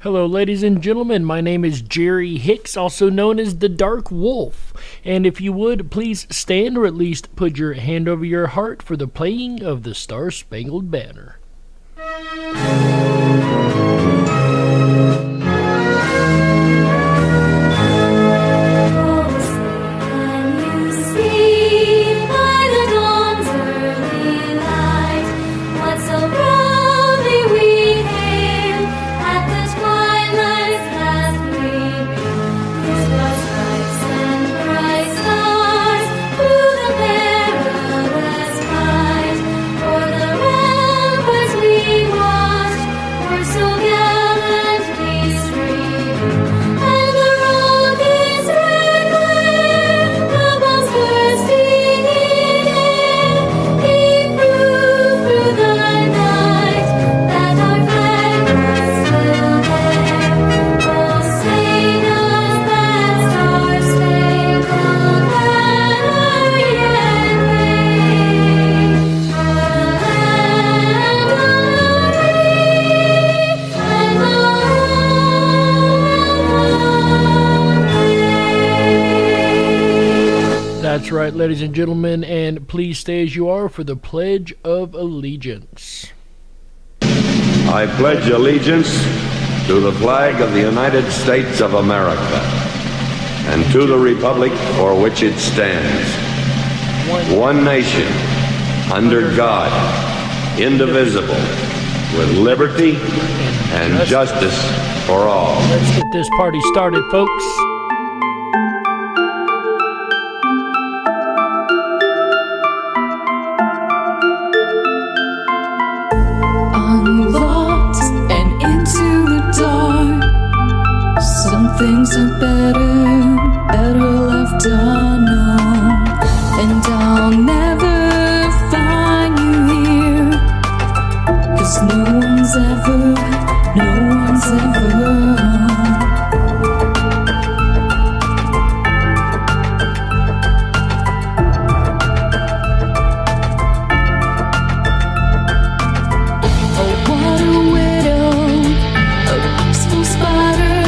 Hello, ladies and gentlemen. My name is Jerry Hicks, also known as the Dark Wolf. And if you would, please stand or at least put your hand over your heart for the playing of the Star-Spangled Banner. That's right, ladies and gentlemen, and please stay as you are for the Pledge of Allegiance. I pledge allegiance to the flag of the United States of America and to the republic for which it stands, one nation, under God, indivisible, with liberty and justice for all. Let's get this party started, folks. Things are better left unknown. And I'll never find you here, 'cause no one's ever Oh, what a widow, a peaceful spider.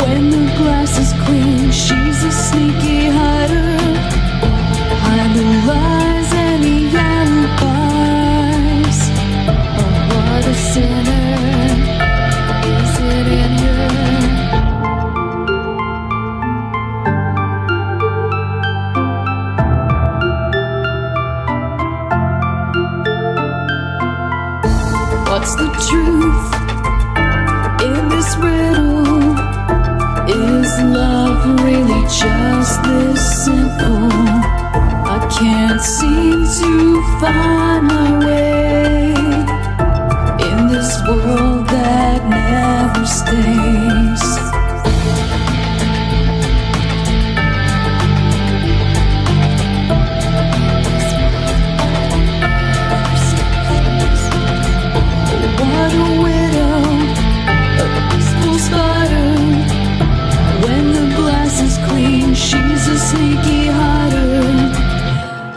When the glass is clean, she's a sneaky hider. Hide the lies and the alibis. Oh, what a sinner. Is it in her? What's the truth in this riddle? Is love really just this simple? I can't seem to find my way in this world that never stays. What a widow, a peaceful spider. When the glass is clean, she's a sneaky hider.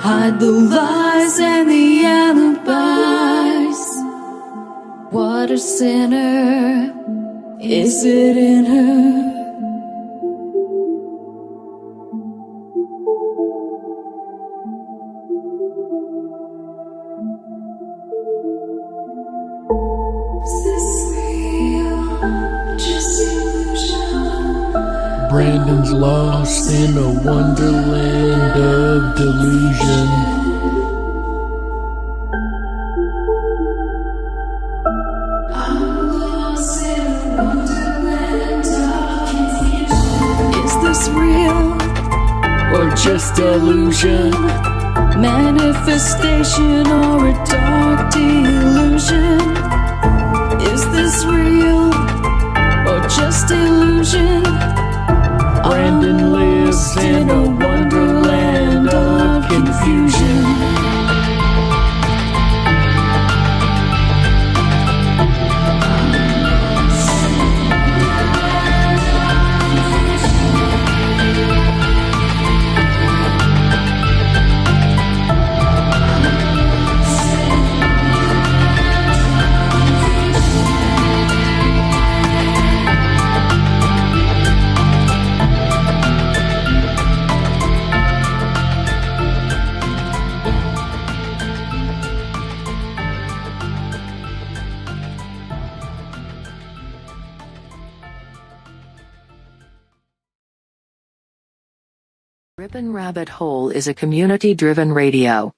Hide the lies and the alibis. What a sinner. Is it in her? Brandon's lost in a wonderland of delusion. I'm lost in a wonderland of confusion. Is this real Or just illusion? Manifestation or a dark delusion? Is this real or just illusion? Brandon lives in a wonderland of confusion. Rip'n Rabbit Hole is a community-driven radio.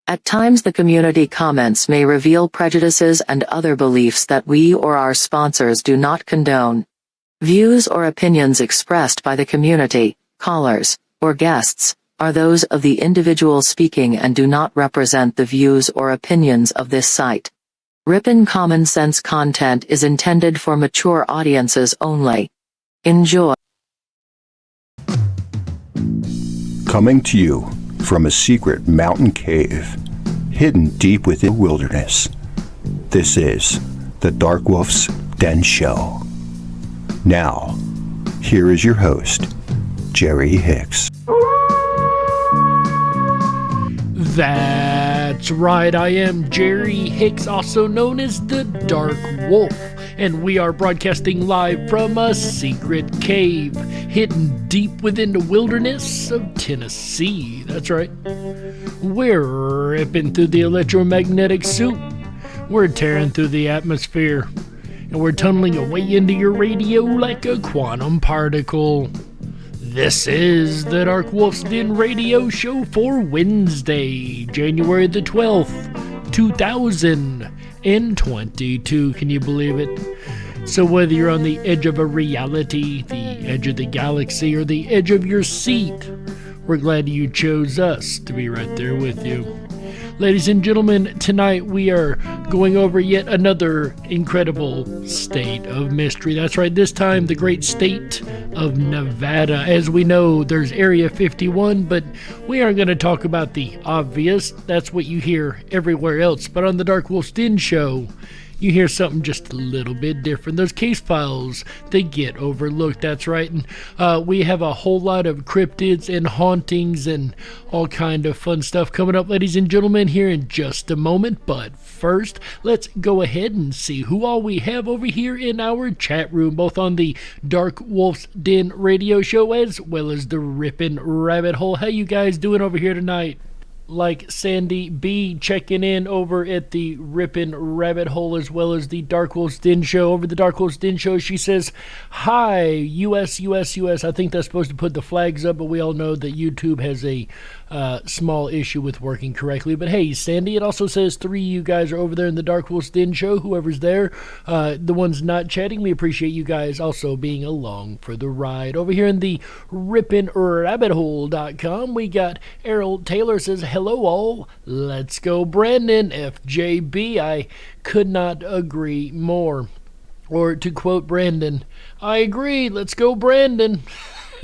At times the community comments may reveal prejudices and other beliefs that we or our sponsors do not condone. Views or opinions expressed by the community, callers, or guests, are those of the individual speaking and do not represent the views or opinions of this site. Rip'n Common Sense content is intended for mature audiences only. Enjoy. Coming to you from a secret mountain cave, hidden deep within the wilderness. This is the Darkwolf's Den Show. Now, here is your host, Jerry Hicks. That's right, I am Jerry Hicks, also known as the Dark Wolf, and we are broadcasting live from a secret cave hidden deep within the wilderness of Tennessee. That's right. We're ripping through the electromagnetic soup. We're tearing through the atmosphere, and we're tunneling away into your radio like a quantum particle. This is the Darkwolf's Den Radio Show for Wednesday, January the 12th, 2022. Can you believe it? So whether you're on the edge of a reality, the edge of the galaxy, or the edge of your seat, we're glad you chose us to be right there with you. Ladies and gentlemen, tonight we are going over yet another incredible state of mystery. That's right, this time the great state of Nevada. As we know, there's Area 51, but we aren't going to talk about the obvious. That's what you hear everywhere else. But on the Darkwolf's Den Show, you hear something just a little bit different. Those case files, they get overlooked. That's right. And we have a whole lot of cryptids and hauntings and all kind of fun stuff coming up, ladies and gentlemen, here in just a moment. But first, let's go ahead and see who all we have over here in our chat room, both on the Darkwolf's Den Radio Show as well as the Rip'n Rabbit Hole. How you guys doing over here tonight? Like Sandy B checking in over at the Rip'n Rabbit Hole as well as the Darkwolf's Den Show. Over the Darkwolf's Den Show, she says, "Hi, US, US, US." I think that's supposed to put the flags up, but we all know that YouTube has a small issue with working correctly. But hey, Sandy, it also says 3 of you guys are over there in the Darkwolf's Den Show. Whoever's there, the ones not chatting, we appreciate you guys also being along for the ride. Over here in the RipNRabbitHole.com, we got Errol Taylor says, "Hello all, let's go Brandon, FJB. I could not agree more." Or to quote Brandon, "I agree, let's go Brandon."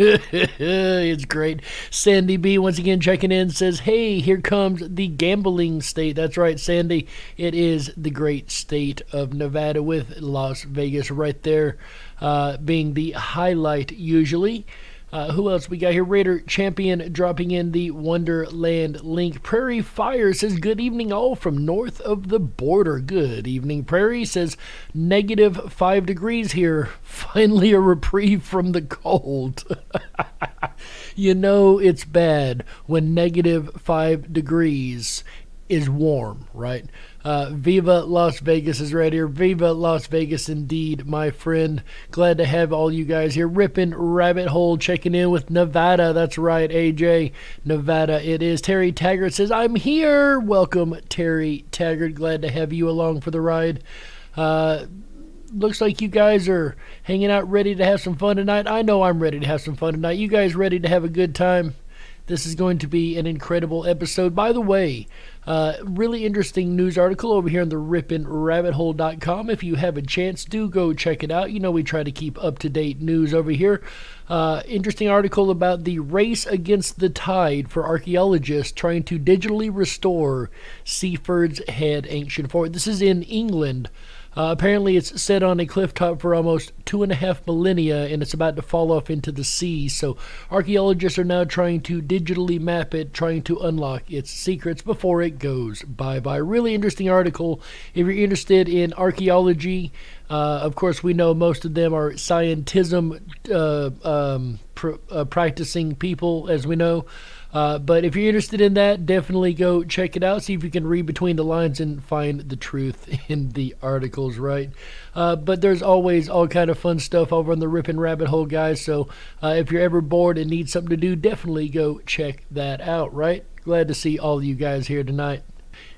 It's great. Sandy B once again checking in says, "Hey, here comes the gambling state." That's right, Sandy. It is the great state of Nevada with Las Vegas right there being the highlight usually. Who else we got here? Raider Champion dropping in the Wonderland link. Prairie Fire says, "Good evening all from north of the border." Good evening, Prairie. Says, -5 degrees here. Finally a reprieve from the cold. You know it's bad when -5 degrees is warm, right? Viva Las Vegas is right here. Viva Las Vegas indeed, my friend. Glad to have all you guys here. Rip'n Rabbit Hole checking in with Nevada. That's right, AJ. Nevada it is. Terry Taggart says, "I'm here." Welcome, Terry Taggart. Glad to have you along for the ride. Looks like you guys are hanging out ready to have some fun tonight. I know I'm ready to have some fun tonight. You guys ready to have a good time? This is going to be an incredible episode. By the way, really interesting news article over here on the RipNRabbitHole.com. If you have a chance, do go check it out. You know we try to keep up-to-date news over here. Interesting article about the race against the tide for archaeologists trying to digitally restore Seaford's Head ancient fort. This is in England. Apparently it's set on a cliff top for almost 2.5 millennia, and it's about to fall off into the sea. So archaeologists are now trying to digitally map it, trying to unlock its secrets before it goes bye-bye. Really interesting article. If you're interested in archaeology, of course we know most of them are scientism practicing people, as we know. But if you're interested in that, definitely go check it out. See if you can read between the lines and find the truth in the articles, right? But there's always all kind of fun stuff over on the Rippin' Rabbit Hole, guys. So if you're ever bored and need something to do, definitely go check that out, right? Glad to see all of you guys here tonight.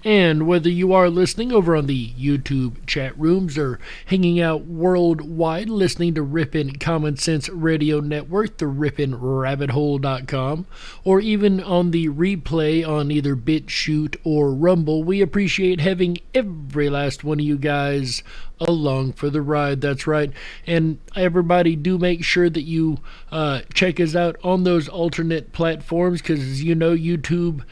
And whether you are listening over on the YouTube chat rooms or hanging out worldwide listening to Rippin' Common Sense Radio Network, the rippinrabbithole.com, or even on the replay on either BitChute or Rumble, we appreciate having every last one of you guys along for the ride. That's right. And everybody, do make sure that you check us out on those alternate platforms, because as you know, YouTube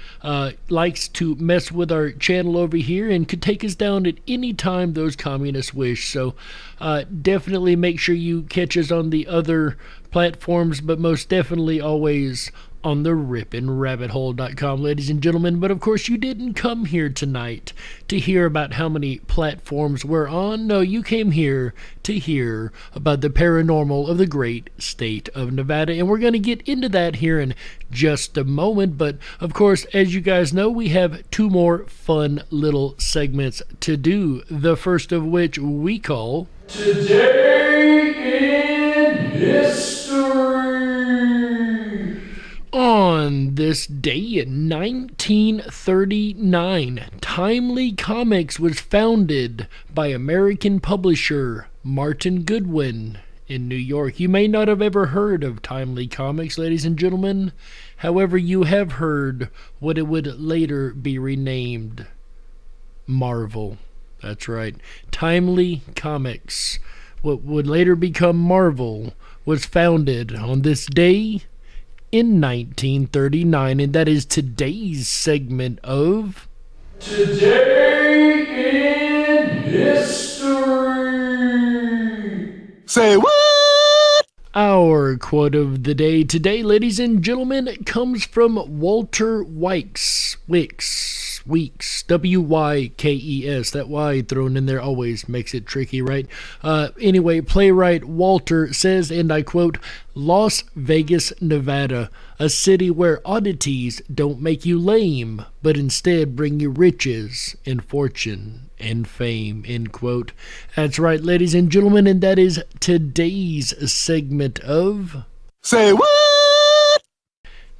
likes to mess with our channel over here and could take us down at any time those communists wish. So definitely make sure you catch us on the other platforms, but most definitely always on the rippinrabbithole.com, ladies and gentlemen. But of course, you didn't come here tonight to hear about how many platforms we're on. No, you came here to hear about the paranormal of the great state of Nevada, and we're going to get into that here in just a moment. But of course, as you guys know, we have two more fun little segments to do, the first of which we call Today in History. On this day in 1939, Timely Comics was founded by American publisher Martin Goodwin in New York. You may not have ever heard of Timely Comics, ladies and gentlemen. However, you have heard what it would later be renamed Marvel. That's right. Timely Comics, what would later become Marvel, was founded on this day in 1939, and that is today's segment of Today in History. Say what? Our quote of the day today, ladies and gentlemen, comes from Walter Weeks, W-Y-K-E-S. That Y thrown in there always makes it tricky, right? Anyway, playwright Walter says, and I quote, "Las Vegas, Nevada, a city where oddities don't make you lame, but instead bring you riches and fortune and fame," end quote. That's right, ladies and gentlemen, and that is today's segment of Say what?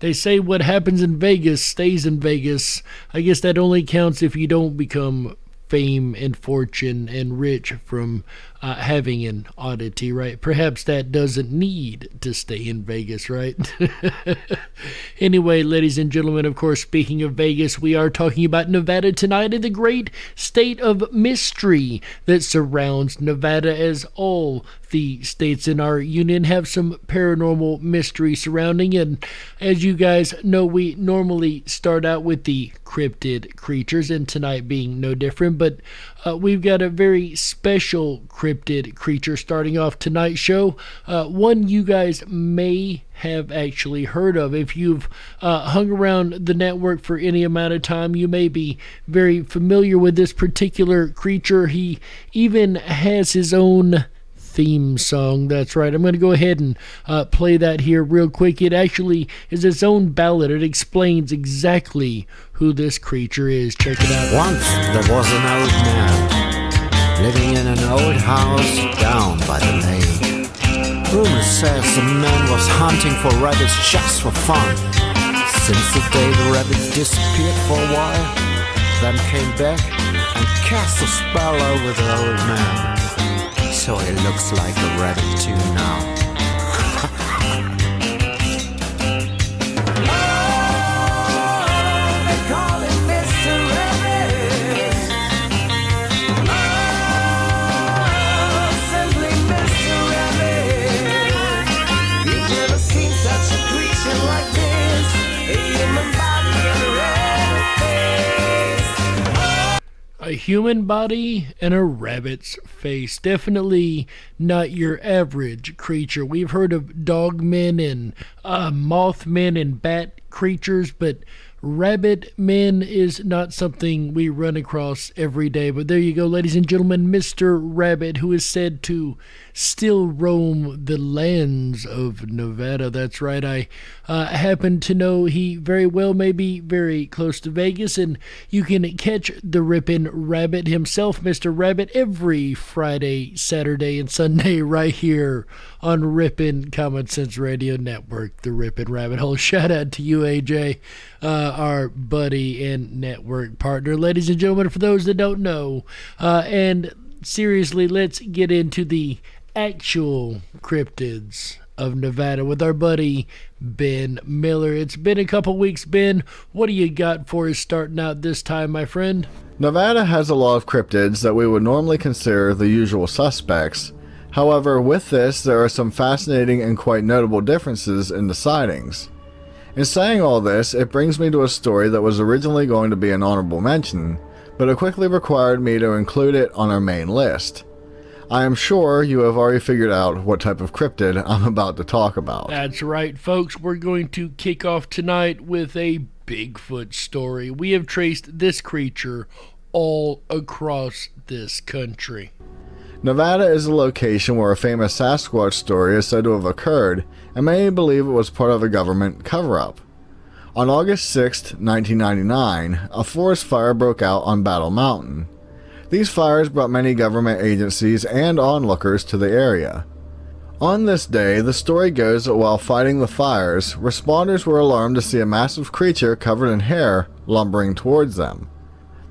They say what happens in Vegas stays in Vegas. I guess that only counts if you don't become fame and fortune and rich from having an oddity, right? Perhaps that doesn't need to stay in Vegas, right? Anyway, ladies and gentlemen, of course, speaking of Vegas, we are talking about Nevada tonight and the great state of mystery that surrounds Nevada, as all the states in our union have some paranormal mystery surrounding. And as you guys know, we normally start out with the cryptid creatures, and tonight being no different, but we've got a very special cryptid creature starting off tonight's show, one you guys may have actually heard of. If you've hung around the network for any amount of time, you may be very familiar with this particular creature. He even has his own theme song. That's right. I'm going to go ahead and play that here real quick. It actually is its own ballad. It explains exactly who this creature is. Check it out. Once there was an old man living in an old house down by the lake. Rumor says the man was hunting for rabbits just for fun. Since the day the rabbits disappeared for a while, then came back and cast a spell over the old man. So he looks like a rabbit too now. A human body and a rabbit's face. Definitely not your average creature. We've heard of dogmen and mothmen and bat creatures, but rabbit men is not something we run across every day. But there you go, ladies and gentlemen, Mr. Rabbit, who is said to still roam the lands of Nevada. That's right. I happen to know he very well may be very close to Vegas, and you can catch the Rippin' Rabbit himself, Mr. Rabbit, every Friday, Saturday, and Sunday right here on Rippin' Common Sense Radio Network, the Rippin' Rabbit Hole. Shout out to you, AJ, our buddy and network partner. Ladies and gentlemen, for those that don't know, and seriously, let's get into the actual cryptids of Nevada with our buddy Ben Miller. It's been a couple weeks. Ben, what do you got for us starting out this time, my friend? Nevada has a lot of cryptids that we would normally consider the usual suspects. However, with this, there are some fascinating and quite notable differences in the sightings. In saying all this, it brings me to a story that was originally going to be an honorable mention, but it quickly required me to include it on our main list. I am sure you have already figured out what type of cryptid I'm about to talk about. That's right, folks. We're going to kick off tonight with a Bigfoot story. We have traced this creature all across this country. Nevada is a location where a famous Sasquatch story is said to have occurred, and many believe it was part of a government cover-up. On August 6, 1999, a forest fire broke out on Battle Mountain. These fires brought many government agencies and onlookers to the area. On this day, the story goes that while fighting the fires, responders were alarmed to see a massive creature covered in hair lumbering towards them.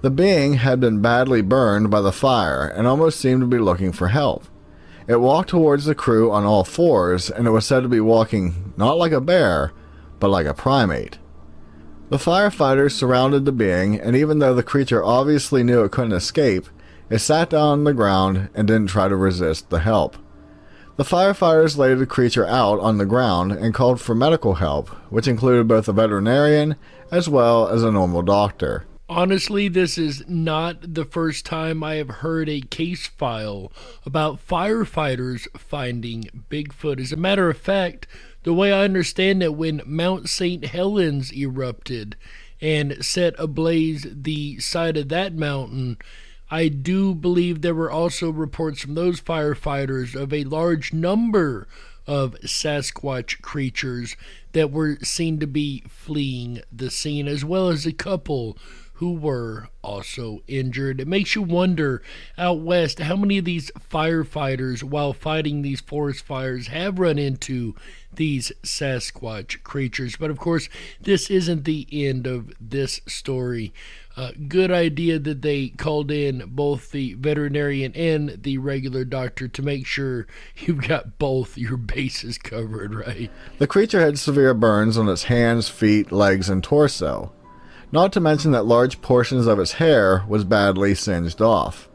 The being had been badly burned by the fire and almost seemed to be looking for help. It walked towards the crew on all fours, and it was said to be walking not like a bear, but like a primate. The firefighters surrounded the being, and even though the creature obviously knew it couldn't escape, it sat down on the ground and didn't try to resist the help. The firefighters laid the creature out on the ground and called for medical help, which included both a veterinarian as well as a normal doctor. Honestly, this is not the first time I have heard a case file about firefighters finding Bigfoot. As a matter of fact, the way I understand it, when Mount St. Helens erupted and set ablaze the side of that mountain, I do believe there were also reports from those firefighters of a large number of Sasquatch creatures that were seen to be fleeing the scene, as well as a couple who were also injured. It makes you wonder out west how many of these firefighters, while fighting these forest fires, have run into these Sasquatch creatures. But of course, this isn't the end of this story. Good idea that they called in both the veterinarian and the regular doctor to make sure you've got both your bases covered, right? The creature had severe burns on its hands, feet, legs, and torso. Not to mention that large portions of its hair was badly singed off.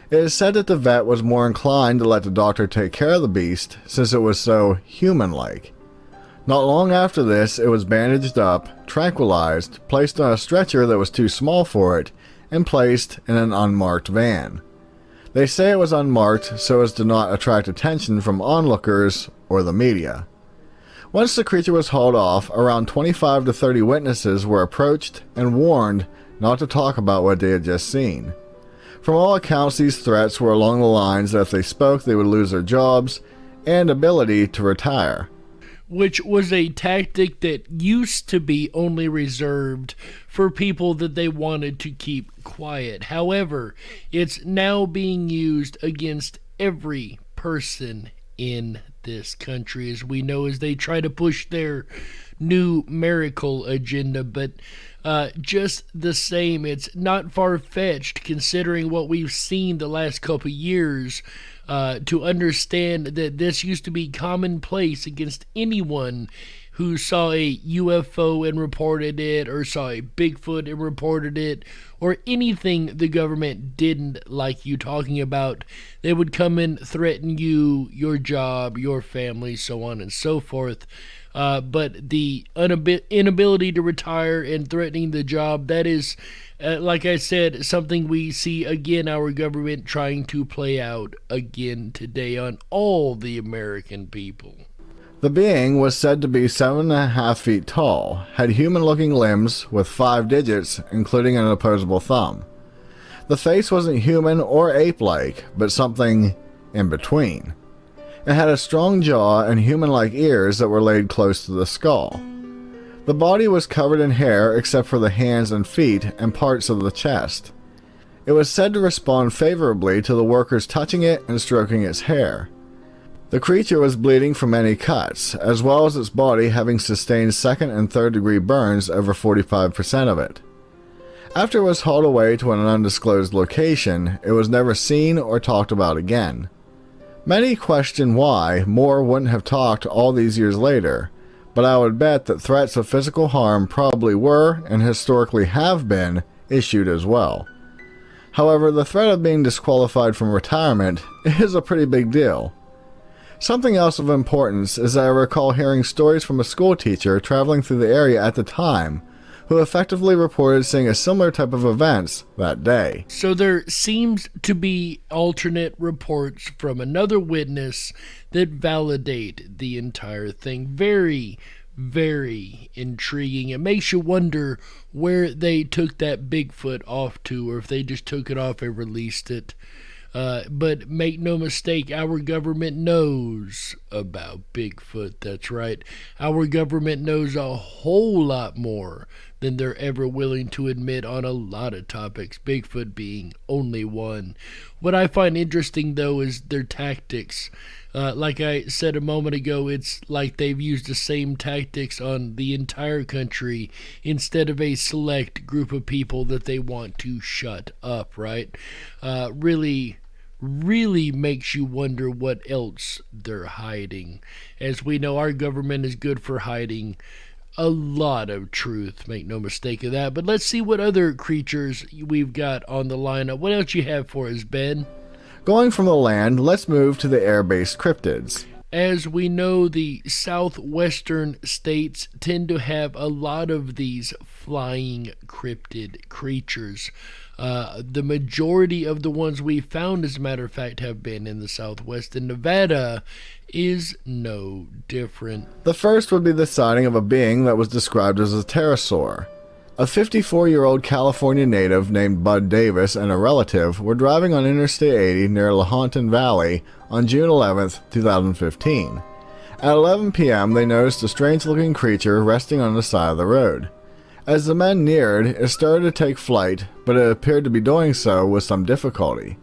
It is said that the vet was more inclined to let the doctor take care of the beast since it was so human-like. Not long after this, it was bandaged up, tranquilized, placed on a stretcher that was too small for it, and placed in an unmarked van. They say it was unmarked so as to not attract attention from onlookers or the media. Once the creature was hauled off, around 25 to 30 witnesses were approached and warned not to talk about what they had just seen. From all accounts, these threats were along the lines that if they spoke, they would lose their jobs and ability to retire. Which was a tactic that used to be only reserved for people that they wanted to keep quiet. However, it's now being used against every person in this country, as we know, as they try to push their numerical agenda. But just the same, it's not far-fetched considering what we've seen the last couple years to understand that this used to be commonplace against anyone who saw a UFO and reported it, or saw a Bigfoot and reported it, or anything the government didn't like you talking about. They would come and threaten you, your job, your family, so on and so forth. But the inability to retire and threatening the job, that is, like I said, something we see again our government trying to play out again today on all the American people. The being was said to be 7.5 feet tall, had human-looking limbs with 5 digits, including an opposable thumb. The face wasn't human or ape-like, but something in between. It had a strong jaw and human-like ears that were laid close to the skull. The body was covered in hair except for the hands and feet and parts of the chest. It was said to respond favorably to the workers touching it and stroking its hair. The creature was bleeding from many cuts, as well as its body having sustained second and third degree burns over 45% of it. After it was hauled away to an undisclosed location, it was never seen or talked about again. Many question why more wouldn't have talked all these years later, but I would bet that threats of physical harm probably were, and historically have been, issued as well. However, the threat of being disqualified from retirement is a pretty big deal. Something else of importance is that I recall hearing stories from a school teacher traveling through the area at the time who effectively reported seeing a similar type of events that day. So there seems to be alternate reports from another witness that validate the entire thing. Very, very intriguing. It makes you wonder where they took that Bigfoot off to, or if they just took it off and released it. But make no mistake, our government knows about Bigfoot. That's right. Our government knows a whole lot more than they're ever willing to admit on a lot of topics, Bigfoot being only one. What I find interesting, though, is their tactics. Like I said a moment ago, it's like they've used the same tactics on the entire country instead of a select group of people that they want to shut up, right? Really makes you wonder what else they're hiding. As we know, our government is good for hiding a lot of truth, make no mistake of that. But let's see what other creatures we've got on the lineup. What else you have for us, Ben? Going from the land, let's move to the air-based cryptids. As we know, the southwestern states tend to have a lot of these flying cryptid creatures. The majority of the ones we found, as a matter of fact, have been in the Southwest, and Nevada is no different. The first would be the sighting of a being that was described as a pterosaur. A 54-year-old California native named Bud Davis and a relative were driving on Interstate 80 near Lahontan Valley on June 11, 2015. At 11 p.m., they noticed a strange-looking creature resting on the side of the road. As the men neared, it started to take flight, but it appeared to be doing so with some difficulty.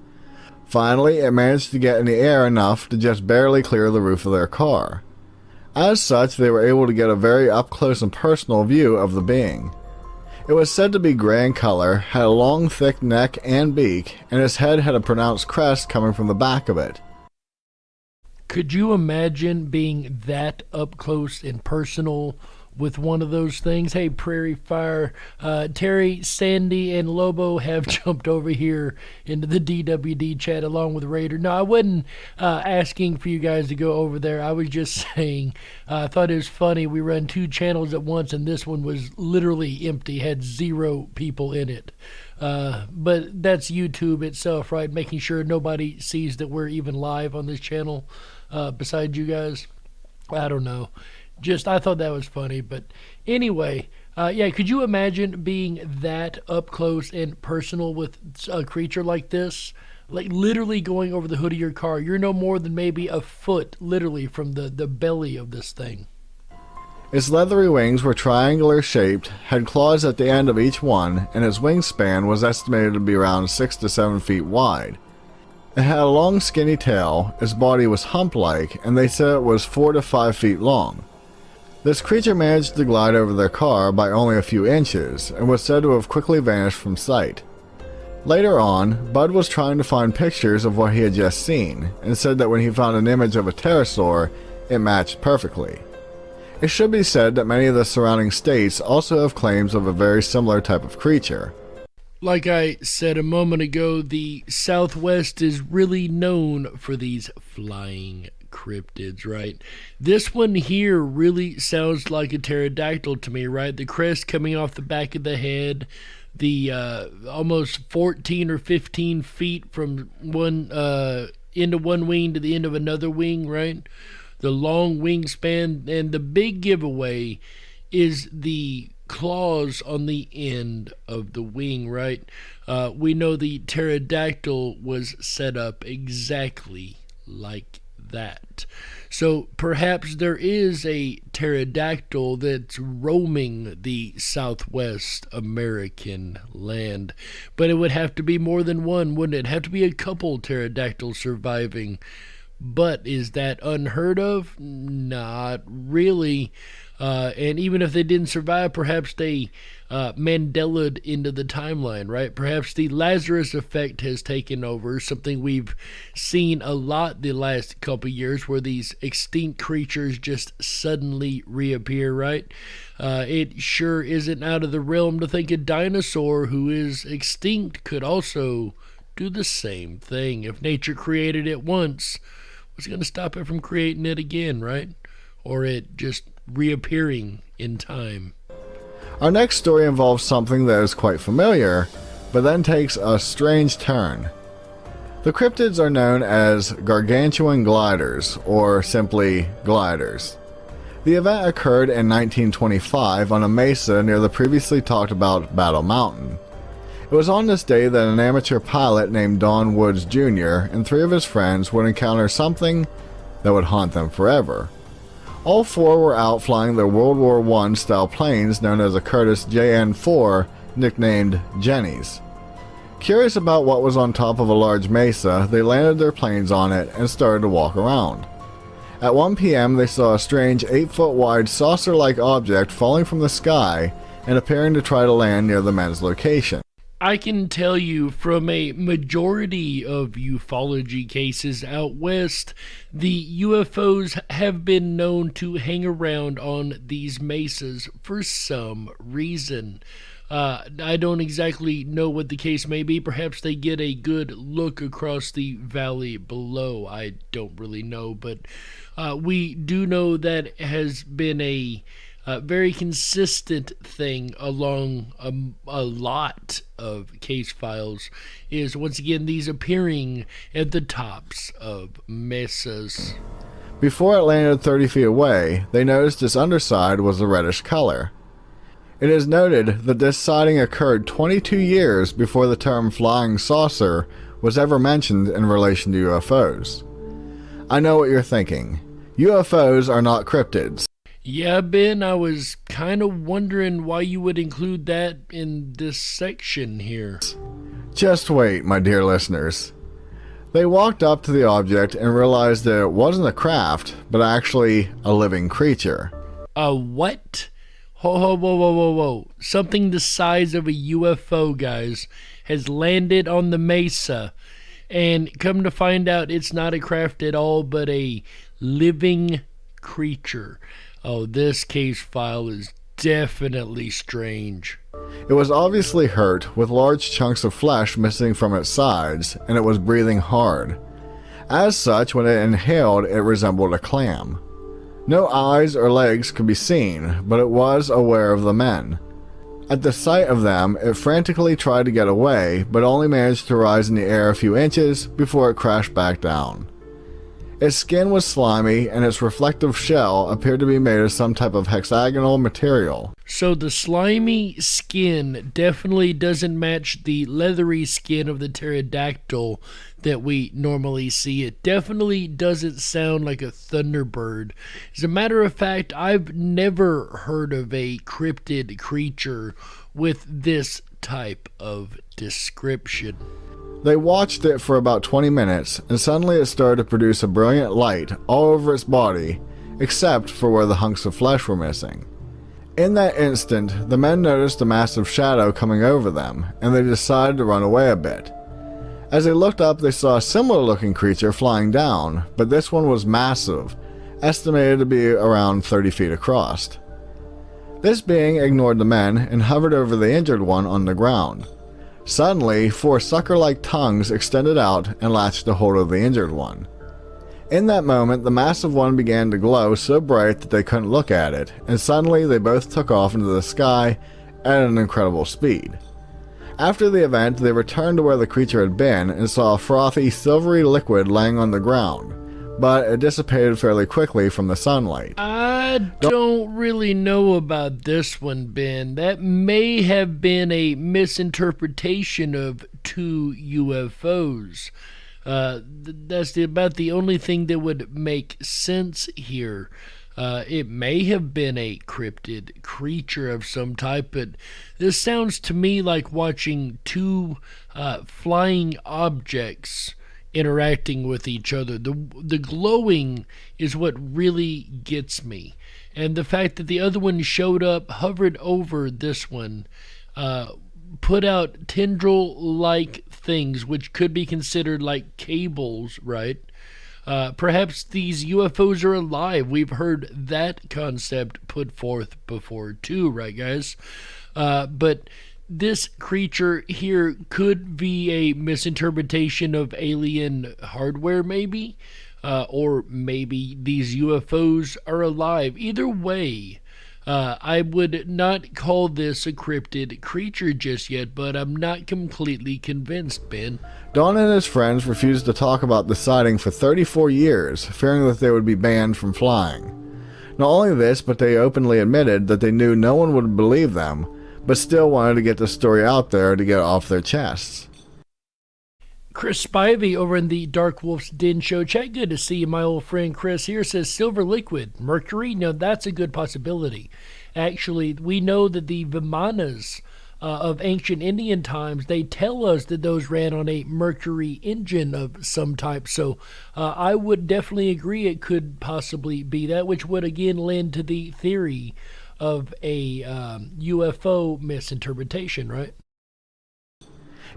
Finally, it managed to get in the air enough to just barely clear the roof of their car. As such, they were able to get a very up-close and personal view of the being. It was said to be gray in color, had a long thick neck and beak, and its head had a pronounced crest coming from the back of it. Could you imagine being that up close and personal with one of those things? Hey, Prairie Fire, Terry, Sandy, and Lobo have jumped over here into the DWD chat along with Raider. No, I wasn't asking for you guys to go over there. I was just saying, I thought it was funny. We run two channels at once, and this one was literally empty, had 0 people in it. But that's YouTube itself, right? Making sure nobody sees that we're even live on this channel besides you guys. I don't know. I thought that was funny. But anyway, yeah, could you imagine being that up close and personal with a creature like this? Like literally going over the hood of your car. You're no more than maybe a foot, literally, from the belly of this thing. Its leathery wings were triangular shaped, had claws at the end of each one, and its wingspan was estimated to be around 6 to 7 feet wide. It had a long skinny tail, its body was hump-like, and they said it was 4 to 5 feet long. This creature managed to glide over their car by only a few inches, and was said to have quickly vanished from sight. Later on, Bud was trying to find pictures of what he had just seen, and said that when he found an image of a pterosaur, it matched perfectly. It should be said that many of the surrounding states also have claims of a very similar type of creature. Like I said a moment ago, the Southwest is really known for these flying cryptids, right? This one here really sounds like a pterodactyl to me, right? The crest coming off the back of the head, the almost 14 or 15 feet from one end of one wing to the end of another wing, right? The long wingspan, and the big giveaway is the claws on the end of the wing, right? We know the pterodactyl was set up exactly like that. So perhaps there is a pterodactyl that's roaming the Southwest American land. But it would have to be more than one, wouldn't it? Have to be a couple pterodactyls surviving. But is that unheard of? Not really. And even if they didn't survive, perhaps they Mandela'd into the timeline, right? Perhaps the Lazarus effect has taken over, something we've seen a lot the last couple years, where these extinct creatures just suddenly reappear, right? It sure isn't out of the realm to think a dinosaur who is extinct could also do the same thing. If nature created it once, what's going to stop it from creating it again, right? Or it just reappearing in time. Our next story involves something that is quite familiar, but then takes a strange turn. The cryptids are known as gargantuan gliders, or simply gliders. The event occurred in 1925 on a mesa near the previously talked about Battle Mountain. It was on this day that an amateur pilot named Don Woods Jr. and 3 of his friends would encounter something that would haunt them forever. All 4 were out flying their World War I style planes known as a Curtiss JN-4, nicknamed Jennies. Curious about what was on top of a large mesa, they landed their planes on it and started to walk around. At 1 p.m. they saw a strange 8-foot wide saucer-like object falling from the sky and appearing to try to land near the men's location. I can tell you from a majority of ufology cases out west, the UFOs have been known to hang around on these mesas for some reason. I don't exactly know what the case may be. Perhaps they get a good look across the valley below. I don't really know, but we do know that has been a very consistent thing along a lot of case files, is once again these appearing at the tops of mesas. Before it landed 30 feet away, they noticed its underside was a reddish color. It is noted that this sighting occurred 22 years before the term flying saucer was ever mentioned in relation to UFOs. I know what you're thinking. UFOs are not cryptids. Yeah, Ben, I was kind of wondering why you would include that in this section here. Just wait, my dear listeners. They walked up to the object and realized that it wasn't a craft, but actually a living creature. A what? Whoa. Something the size of a UFO, guys, has landed on the mesa, and come to find out it's not a craft at all, but a living creature. Oh, this case file is definitely strange. It was obviously hurt, with large chunks of flesh missing from its sides, and it was breathing hard. As such, when it inhaled, it resembled a clam. No eyes or legs could be seen, but it was aware of the men. At the sight of them, it frantically tried to get away, but only managed to rise in the air a few inches before it crashed back down. Its skin was slimy, and its reflective shell appeared to be made of some type of hexagonal material. So the slimy skin definitely doesn't match the leathery skin of the pterodactyl that we normally see. It definitely doesn't sound like a thunderbird. As a matter of fact, I've never heard of a cryptid creature with this type of description. They watched it for about 20 minutes, and suddenly it started to produce a brilliant light all over its body, except for where the hunks of flesh were missing. In that instant, the men noticed a massive shadow coming over them, and they decided to run away a bit. As they looked up, they saw a similar-looking creature flying down, but this one was massive, estimated to be around 30 feet across. This being ignored the men and hovered over the injured one on the ground. Suddenly, 4 sucker-like tongues extended out and latched a hold of the injured one. In that moment, the massive one began to glow so bright that they couldn't look at it, and suddenly they both took off into the sky at an incredible speed. After the event, they returned to where the creature had been and saw a frothy, silvery liquid laying on the ground, but it dissipated fairly quickly from the sunlight. I don't really know about this one, Ben. That may have been a misinterpretation of 2 UFOs. That's about the only thing that would make sense here. It may have been a cryptid creature of some type, but this sounds to me like watching two flying objects interacting with each other. The glowing is what really gets me. And the fact that the other one showed up, hovered over this one, put out tendril-like things, which could be considered like cables, right? Perhaps these UFOs are alive. We've heard that concept put forth before too, right, guys? But this creature here could be a misinterpretation of alien hardware, maybe? Or maybe these UFOs are alive. Either way, I would not call this a cryptid creature just yet, but I'm not completely convinced, Ben. Don and his friends refused to talk about the sighting for 34 years, fearing that they would be banned from flying. Not only this, but they openly admitted that they knew no one would believe them, but still wanted to get the story out there to get it off their chests. Chris Spivey over in the DarkWolf's Den Show chat. Good to see you, my old friend Chris here. Says silver liquid, mercury. Now that's a good possibility. Actually, we know that the Vimanas of ancient Indian times, they tell us that those ran on a mercury engine of some type. So I would definitely agree it could possibly be that, which would again lend to the theory of a UFO misinterpretation, right?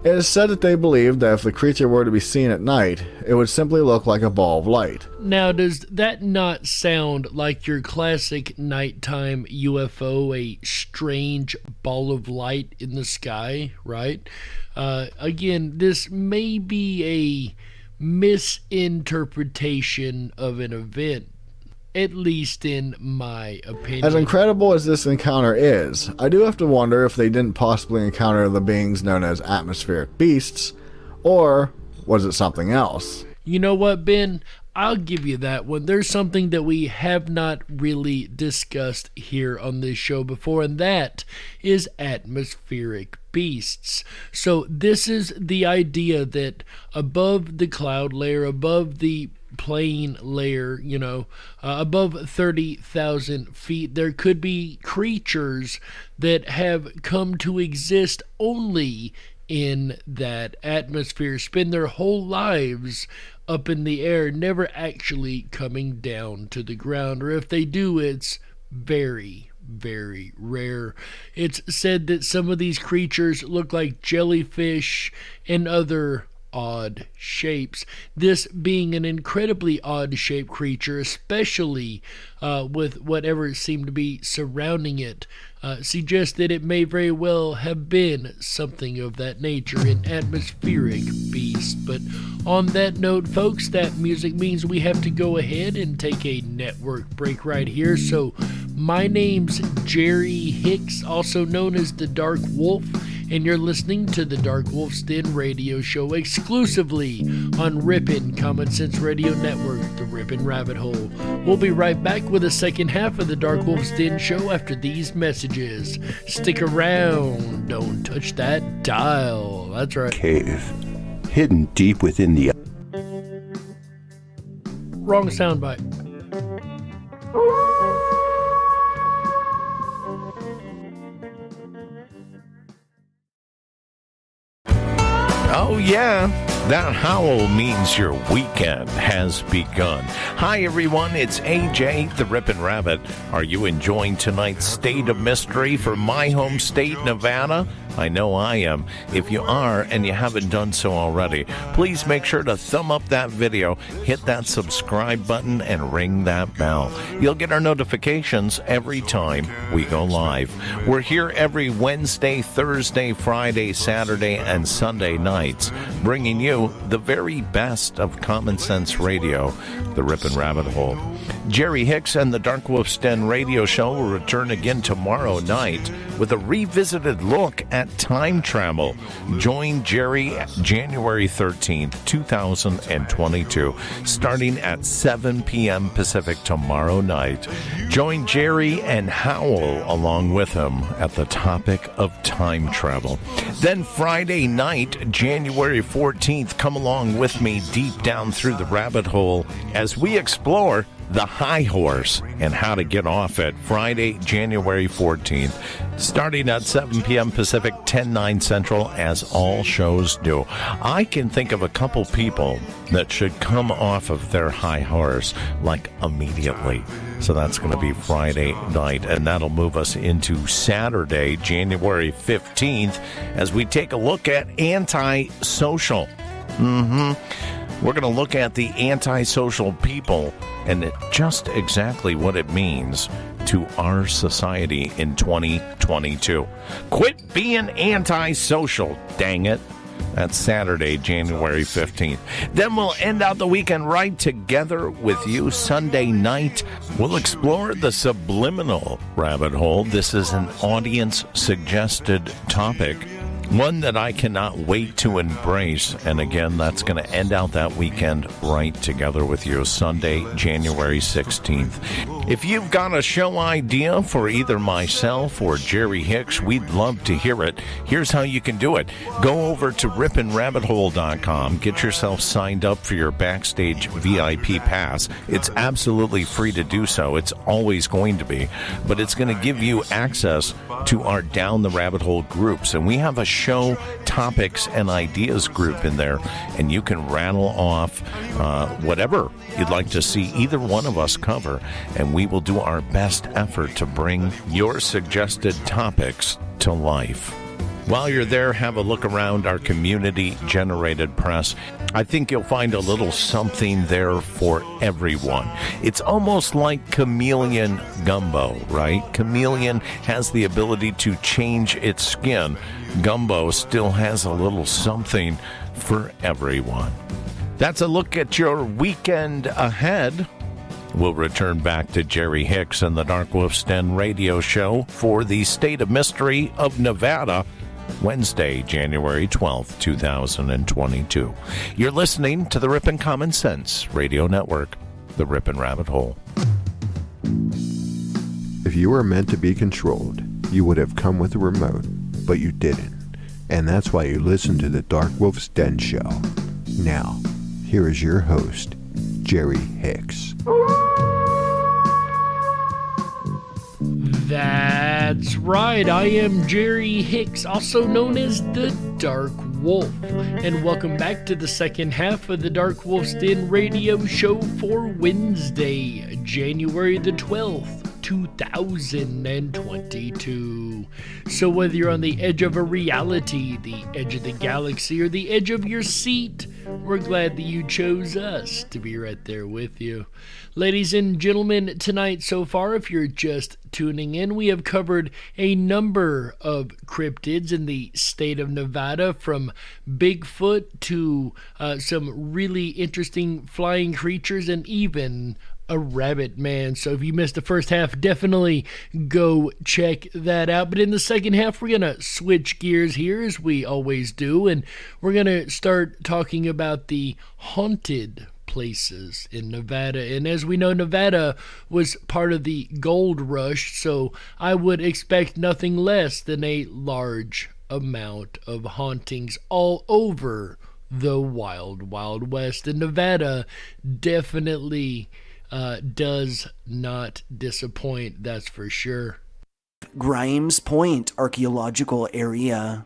It is said that they believed that if the creature were to be seen at night, it would simply look like a ball of light. Now, does that not sound like your classic nighttime UFO, a strange ball of light in the sky, right? Again, this may be a misinterpretation of an event, at least in my opinion. As incredible as this encounter is, I do have to wonder if they didn't possibly encounter the beings known as atmospheric beasts, or was it something else? You know what, Ben? I'll give you that one. There's something that we have not really discussed here on this show before, and that is atmospheric beasts. So this is the idea that above the cloud layer, above the plane layer, above 30,000 feet, there could be creatures that have come to exist only in that atmosphere, spend their whole lives up in the air, never actually coming down to the ground, or if they do, it's very, very rare. It's said that some of these creatures look like jellyfish and other odd shapes. This being an incredibly odd shaped creature, especially with whatever seemed to be surrounding it, suggests that it may very well have been something of that nature, an atmospheric beast. But on that note, folks, that music means we have to go ahead and take a network break right here. So my name's Jerry Hicks, also known as the Dark Wolf, and you're listening to the Darkwolf's Den Radio Show exclusively on Rippin' Common Sense Radio Network, the Rippin' Rabbit Hole. We'll be right back with the second half of the Darkwolf's Den Show after these messages. Stick around, don't touch that dial. That's right. Cave, hidden deep within the... Wrong soundbite. Oh, yeah, that howl means your weekend has begun. Hi, everyone, it's AJ, the Rippin' Rabbit. Are you enjoying tonight's State of Mystery for my home state, Nevada? I know I am. If you are and you haven't done so already, please make sure to thumb up that video, hit that subscribe button, and ring that bell. You'll get our notifications every time we go live. We're here every Wednesday, Thursday, Friday, Saturday, and Sunday nights, bringing you the very best of common sense radio, the Rippin' Rabbit Hole. Jerry Hicks and the Darkwolf's Den Radio Show will return again tomorrow night with a revisited look at time travel. Join Jerry January 13th, 2022, starting at 7 p.m. Pacific tomorrow night. Join Jerry and Howl along with him at the topic of time travel. Then Friday night, January 14th, come along with me deep down through the rabbit hole as we explore the high horse and how to get off it. Friday, January 14th, starting at 7 p.m. Pacific, 10/9 Central, as all shows do. I can think of a couple people that should come off of their high horse, like, immediately. So that's going to be Friday night, and that'll move us into Saturday, January 15th, as we take a look at antisocial. We're going to look at the antisocial people and just exactly what it means to our society in 2022. Quit being antisocial, dang it. That's Saturday, January 15th. Then we'll end out the weekend right together with you. Sunday night, we'll explore the subliminal rabbit hole. This is an audience-suggested topic, one that I cannot wait to embrace. And again, that's going to end out that weekend right together with you. Sunday, January 16th. If you've got a show idea for either myself or Jerry Hicks, we'd love to hear it. Here's how you can do it. Go over to ripinrabbithole.com. Get yourself signed up for your backstage VIP pass. It's absolutely free to do so. It's always going to be. But it's going to give you access to our Down the Rabbit Hole groups. And we have a show topics and ideas group in there. And you can rattle off whatever you'd like to see either one of us cover. And we will do our best effort to bring your suggested topics to life. While you're there, have a look around our community-generated press. I think you'll find a little something there for everyone. It's almost like chameleon gumbo, right? Chameleon has the ability to change its skin. Gumbo still has a little something for everyone. That's a look at your weekend ahead. We'll return back to Jerry Hicks and the Darkwolf's Den Radio Show for the State of Mystery of Nevada, Wednesday, January 12th, 2022. You're listening to the Ripin' Common Sense Radio Network, the Ripin' Rabbit Hole. If you were meant to be controlled, you would have come with a remote, but you didn't. And that's why you listen to the Darkwolf's Den Show. Now, here is your host, Jerry Hicks. That's right, I am Jerry Hicks, also known as the Dark Wolf, and welcome back to the second half of the Darkwolf's Den Radio Show for Wednesday, January the 12th. 2022. So whether you're on the edge of a reality, the edge of the galaxy, or the edge of your seat, we're glad that you chose us to be right there with you. Ladies and gentlemen, tonight so far, if you're just tuning in, we have covered a number of cryptids in the state of Nevada, from Bigfoot to some really interesting flying creatures, and even a rabbit man. So if you missed the first half, definitely go check that out. But in the second half, we're going to switch gears here, as we always do, and we're going to start talking about the haunted places in Nevada. And as we know, Nevada was part of the gold rush, so I would expect nothing less than a large amount of hauntings all over the wild, wild west. And Nevada definitely does not disappoint, that's for sure. Grimes Point Archaeological Area.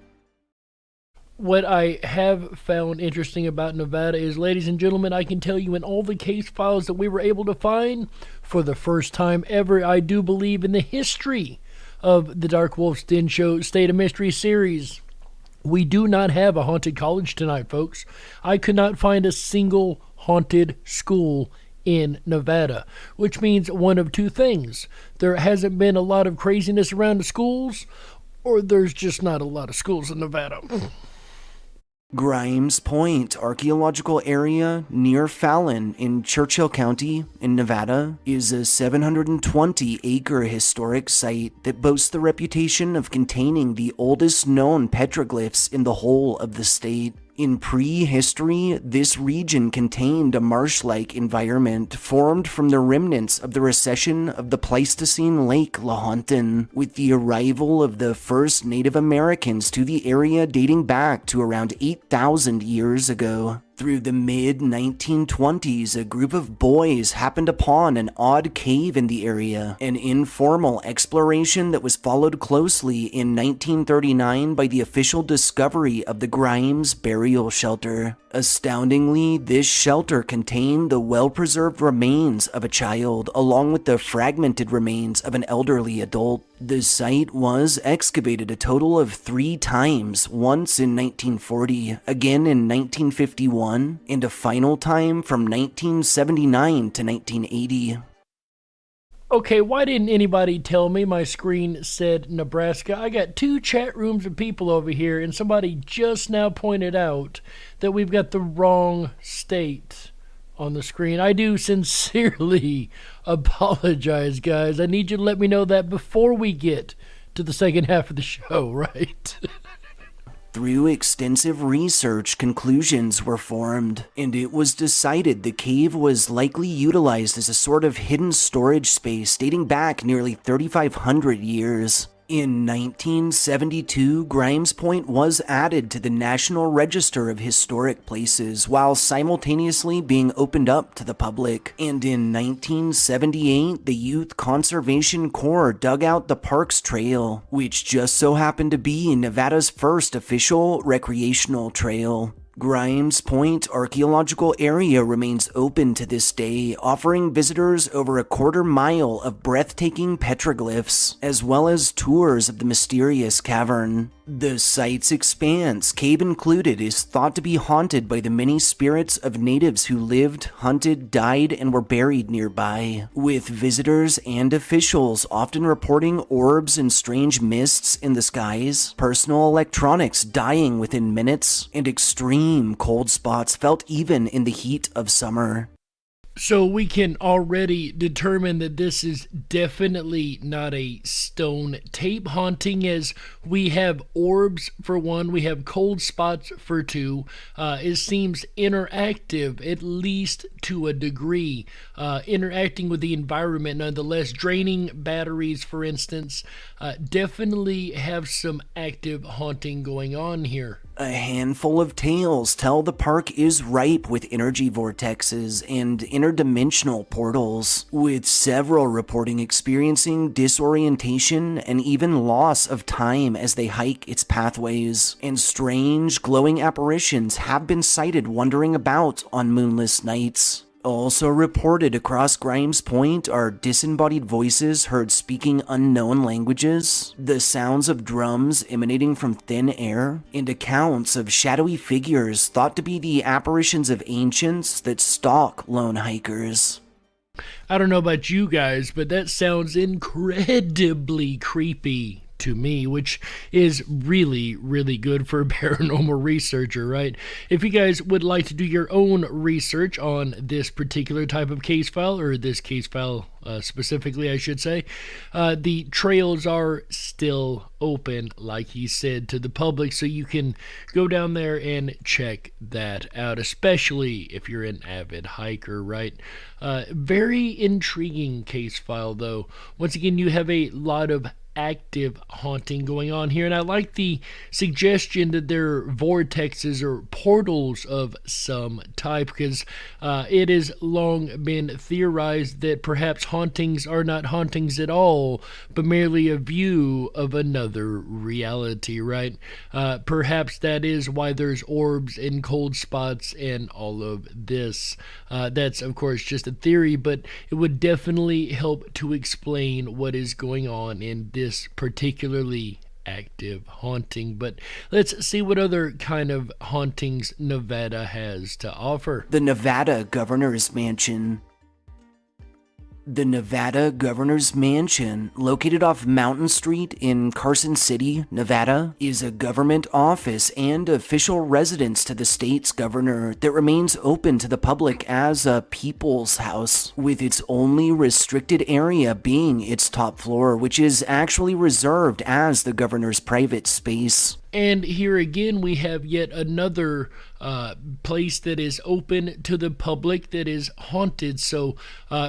What I have found interesting about Nevada is, ladies and gentlemen, I can tell you in all the case files that we were able to find, for the first time ever, I do believe, in the history of the Darkwolf's Den Show State of Mystery series, we do not have a haunted college tonight, folks. I could not find a single haunted school in Nevada, which means one of two things. There hasn't been a lot of craziness around the schools, or there's just not a lot of schools in Nevada. Grimes Point Archaeological Area near Fallon in Churchill County in Nevada is a 720-acre historic site that boasts the reputation of containing the oldest known petroglyphs in the whole of the state. In prehistory, this region contained a marsh-like environment formed from the remnants of the recession of the Pleistocene Lake Lahontan, with the arrival of the first Native Americans to the area dating back to around 8,000 years ago. Through the mid-1920s, a group of boys happened upon an odd cave in the area, an informal exploration that was followed closely in 1939 by the official discovery of the Grimes Burial Shelter. Astoundingly, this shelter contained the well-preserved remains of a child, along with the fragmented remains of an elderly adult. The site was excavated a total of 3 times, once in 1940, again in 1951, and a final time from 1979 to 1980. Okay, why didn't anybody tell me my screen said Nebraska? I got 2 chat rooms of people over here, and somebody just now pointed out that we've got the wrong state on the screen. I do sincerely apologize, guys. I need you to let me know that before we get to the second half of the show, right? Through extensive research, conclusions were formed, and it was decided the cave was likely utilized as a sort of hidden storage space dating back nearly 3,500 years. In 1972, Grimes Point was added to the National Register of Historic Places while simultaneously being opened up to the public. And in 1978, the Youth Conservation Corps dug out the Parks Trail, which just so happened to be Nevada's first official recreational trail. Grimes Point Archaeological Area remains open to this day, offering visitors over a quarter-mile of breathtaking petroglyphs, as well as tours of the mysterious cavern. The site's expanse, cave included, is thought to be haunted by the many spirits of natives who lived, hunted, died, and were buried nearby, with visitors and officials often reporting orbs and strange mists in the skies, personal electronics dying within minutes, and extreme cold spots felt even in the heat of summer. So we can already determine that this is definitely not a stone tape haunting, as we have orbs for 1, we have cold spots for 2. It seems interactive, at least to a degree, interacting with the environment nonetheless. Draining batteries, for instance, definitely have some active haunting going on here. A handful of tales tell the park is ripe with energy vortexes and interdimensional portals, with several reporting experiencing disorientation and even loss of time as they hike its pathways, and strange glowing apparitions have been sighted wandering about on moonless nights. Also reported across Grimes Point are disembodied voices heard speaking unknown languages, the sounds of drums emanating from thin air, and accounts of shadowy figures thought to be the apparitions of ancients that stalk lone hikers. I don't know about you guys, but that sounds incredibly creepy to me, which is really, really good for a paranormal researcher, right? If you guys would like to do your own research on this particular type of case file, or this case file specifically, I should say, the trails are still open, like he said, to the public, so you can go down there and check that out, especially if you're an avid hiker, right? Very intriguing case file, though. Once again, you have a lot of active haunting going on here, and I like the suggestion that there are vortexes or portals of some type, because it has long been theorized that perhaps hauntings are not hauntings at all, but merely a view of another reality, right? Perhaps that is why there's orbs and cold spots and all of this. That's of course just a theory, but it would definitely help to explain what is going on in this particularly active haunting. But let's see what other kind of hauntings Nevada has to offer. The Nevada Governor's Mansion. The Nevada Governor's Mansion, located off Mountain Street in Carson City, Nevada, is a government office and official residence to the state's governor that remains open to the public as a people's house, with its only restricted area being its top floor, which is actually reserved as the governor's private space. And here again, we have yet another place that is open to the public that is haunted. So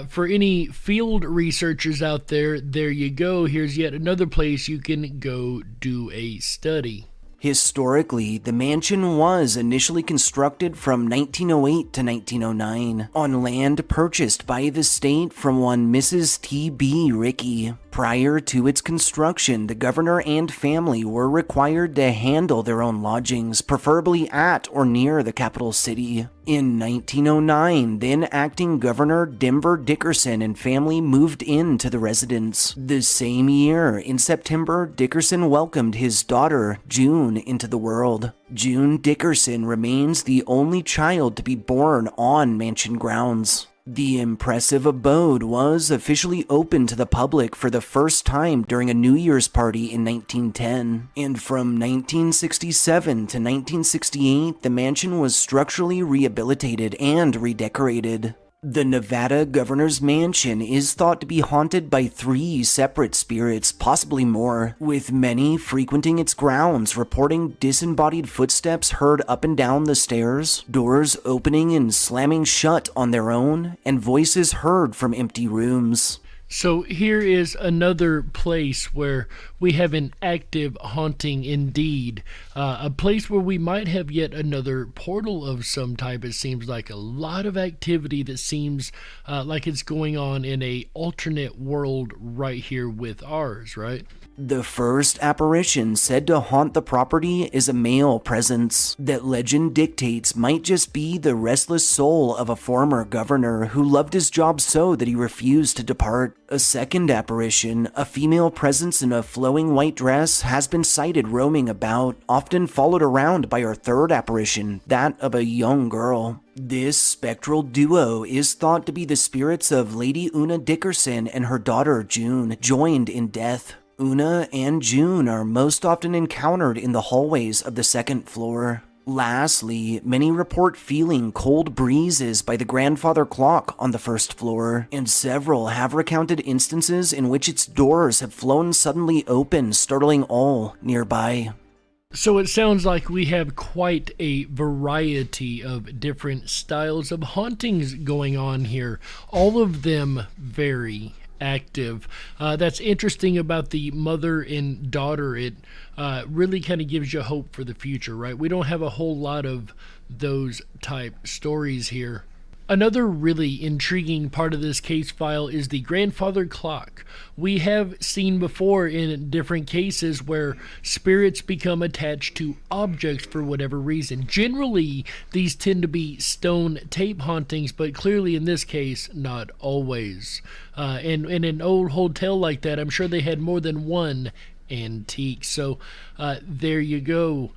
for any field researchers out there, there you go. Here's yet another place you can go do a study. Historically, the mansion was initially constructed from 1908 to 1909 on land purchased by the state from one Mrs. T.B. Rickey. Prior to its construction, the governor and family were required to handle their own lodgings, preferably at or near the capital city. In 1909, then acting Governor Denver Dickerson and family moved into the residence. The same year, in September, Dickerson welcomed his daughter, June, into the world. June Dickerson remains the only child to be born on mansion grounds. The impressive abode was officially open to the public for the first time during a New Year's party in 1910, and from 1967 to 1968, the mansion was structurally rehabilitated and redecorated. The Nevada Governor's Mansion is thought to be haunted by 3 separate spirits, possibly more, with many frequenting its grounds, reporting disembodied footsteps heard up and down the stairs, doors opening and slamming shut on their own, and voices heard from empty rooms. So here is another place where we have an active haunting indeed. A place where we might have yet another portal of some type. It seems like a lot of activity that seems like it's going on in a alternate world right here with ours, right? The first apparition said to haunt the property is a male presence that legend dictates might just be the restless soul of a former governor who loved his job so that he refused to depart. A second apparition, a female presence in a flowing white dress, has been sighted roaming about, often followed around by our third apparition, that of a young girl. This spectral duo is thought to be the spirits of Lady Una Dickerson and her daughter June, joined in death. Una and June are most often encountered in the hallways of the second floor. Lastly, many report feeling cold breezes by the grandfather clock on the first floor, and several have recounted instances in which its doors have flown suddenly open, startling all nearby. So it sounds like we have quite a variety of different styles of hauntings going on here. All of them very active. That's interesting about the mother and daughter. It really kind of gives you hope for the future, right? We don't have a whole lot of those type stories here. Another really intriguing part of this case file is the grandfather clock. We have seen before in different cases where spirits become attached to objects for whatever reason. Generally, these tend to be stone tape hauntings, but clearly in this case, not always. And in an old hotel like that, I'm sure they had more than one antique. So there you go.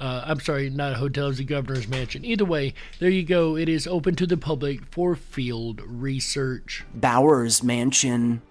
I'm sorry, not a hotel, it's the governor's mansion. Either way, there you go. It is open to the public for field research. Bowers Mansion.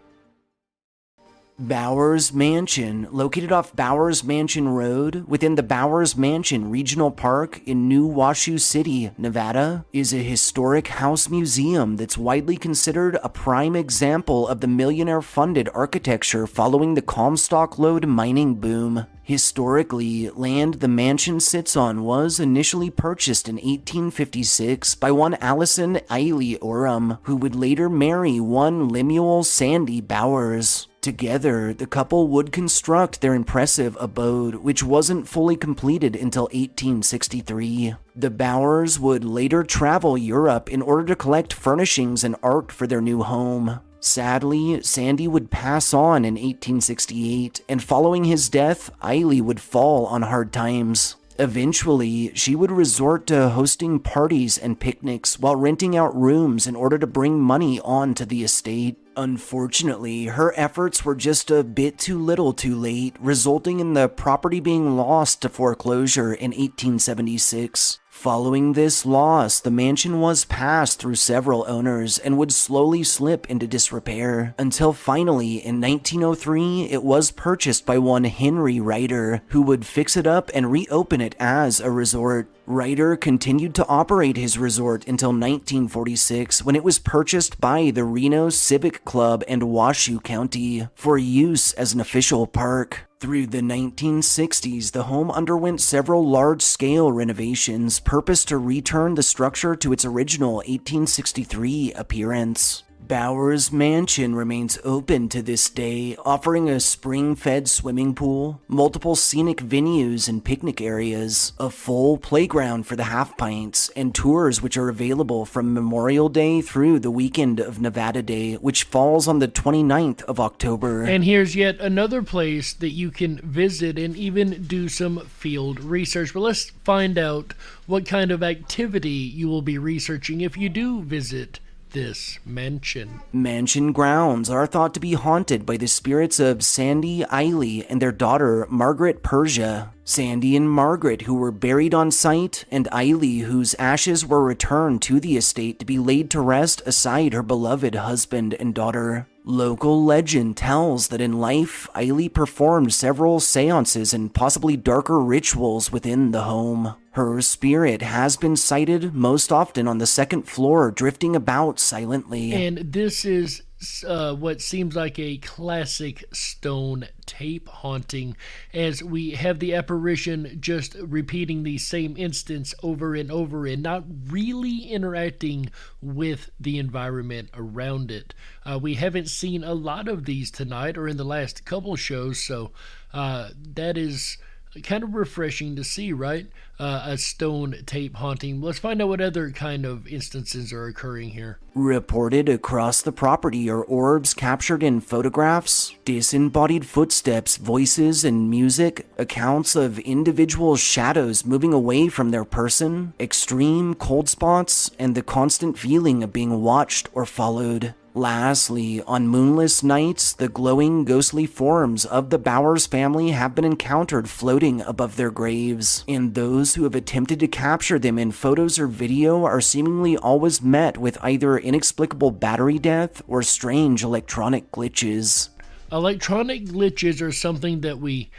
Bowers Mansion, located off Bowers Mansion Road within the Bowers Mansion Regional Park in New Washoe City, Nevada, is a historic house museum that's widely considered a prime example of the millionaire-funded architecture following the Comstock Lode mining boom. Historically, land the mansion sits on was initially purchased in 1856 by one Allison Eiley Oram, who would later marry one Lemuel Sandy Bowers. Together, the couple would construct their impressive abode, which wasn't fully completed until 1863. The Bowers would later travel Europe in order to collect furnishings and art for their new home. Sadly, Sandy would pass on in 1868, and following his death, Eiley would fall on hard times. Eventually, she would resort to hosting parties and picnics while renting out rooms in order to bring money onto the estate. Unfortunately, her efforts were just a bit too little too late, resulting in the property being lost to foreclosure in 1876. Following this loss, the mansion was passed through several owners and would slowly slip into disrepair, until finally, in 1903, it was purchased by one Henry Ryder, who would fix it up and reopen it as a resort. Ryder continued to operate his resort until 1946, when it was purchased by the Reno Civic Club and Washoe County for use as an official park. Through the 1960s, the home underwent several large-scale renovations purposed to return the structure to its original 1863 appearance. Bowers Mansion remains open to this day, offering a spring-fed swimming pool, multiple scenic venues and picnic areas, a full playground for the half-pints, and tours which are available from Memorial Day through the weekend of Nevada Day, which falls on the 29th of October. And here's yet another place that you can visit and even do some field research. But let's find out what kind of activity you will be researching if you do visit this mansion. Mansion grounds are thought to be haunted by the spirits of Sandy Eiley and their daughter Margaret Persia. Sandy and Margaret, who were buried on site, and Eiley, whose ashes were returned to the estate to be laid to rest aside her beloved husband and daughter. Local legend tells that in life, Eiley performed several seances and possibly darker rituals within the home. Her spirit has been sighted most often on the second floor, drifting about silently. And this is what seems like a classic stone tape haunting, as we have the apparition just repeating the same instance over and over and not really interacting with the environment around it. We haven't seen a lot of these tonight or in the last couple shows, so that is kind of refreshing to see, right? A stone tape haunting. Let's find out what other kind of instances are occurring here. Reported across the property are orbs captured in photographs, disembodied footsteps, voices, and music, accounts of individual shadows moving away from their person, extreme cold spots, and the constant feeling of being watched or followed. Lastly, on moonless nights, the glowing, ghostly forms of the Bowers family have been encountered floating above their graves, and those who have attempted to capture them in photos or video are seemingly always met with either inexplicable battery death or strange electronic glitches. Electronic glitches are something that we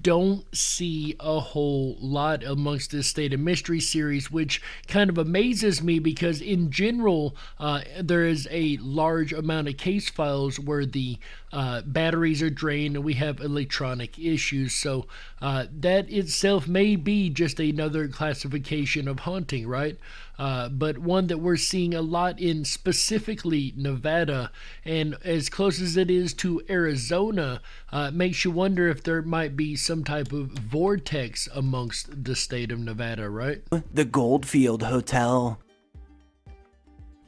don't see a whole lot amongst this State of Mystery series, which kind of amazes me because in general there is a large amount of case files where the batteries are drained and we have electronic issues, so that itself may be just another classification of haunting, right? But one that we're seeing a lot in specifically Nevada, and as close as it is to Arizona, makes you wonder if there might be some type of vortex amongst the state of Nevada, right? The Goldfield Hotel.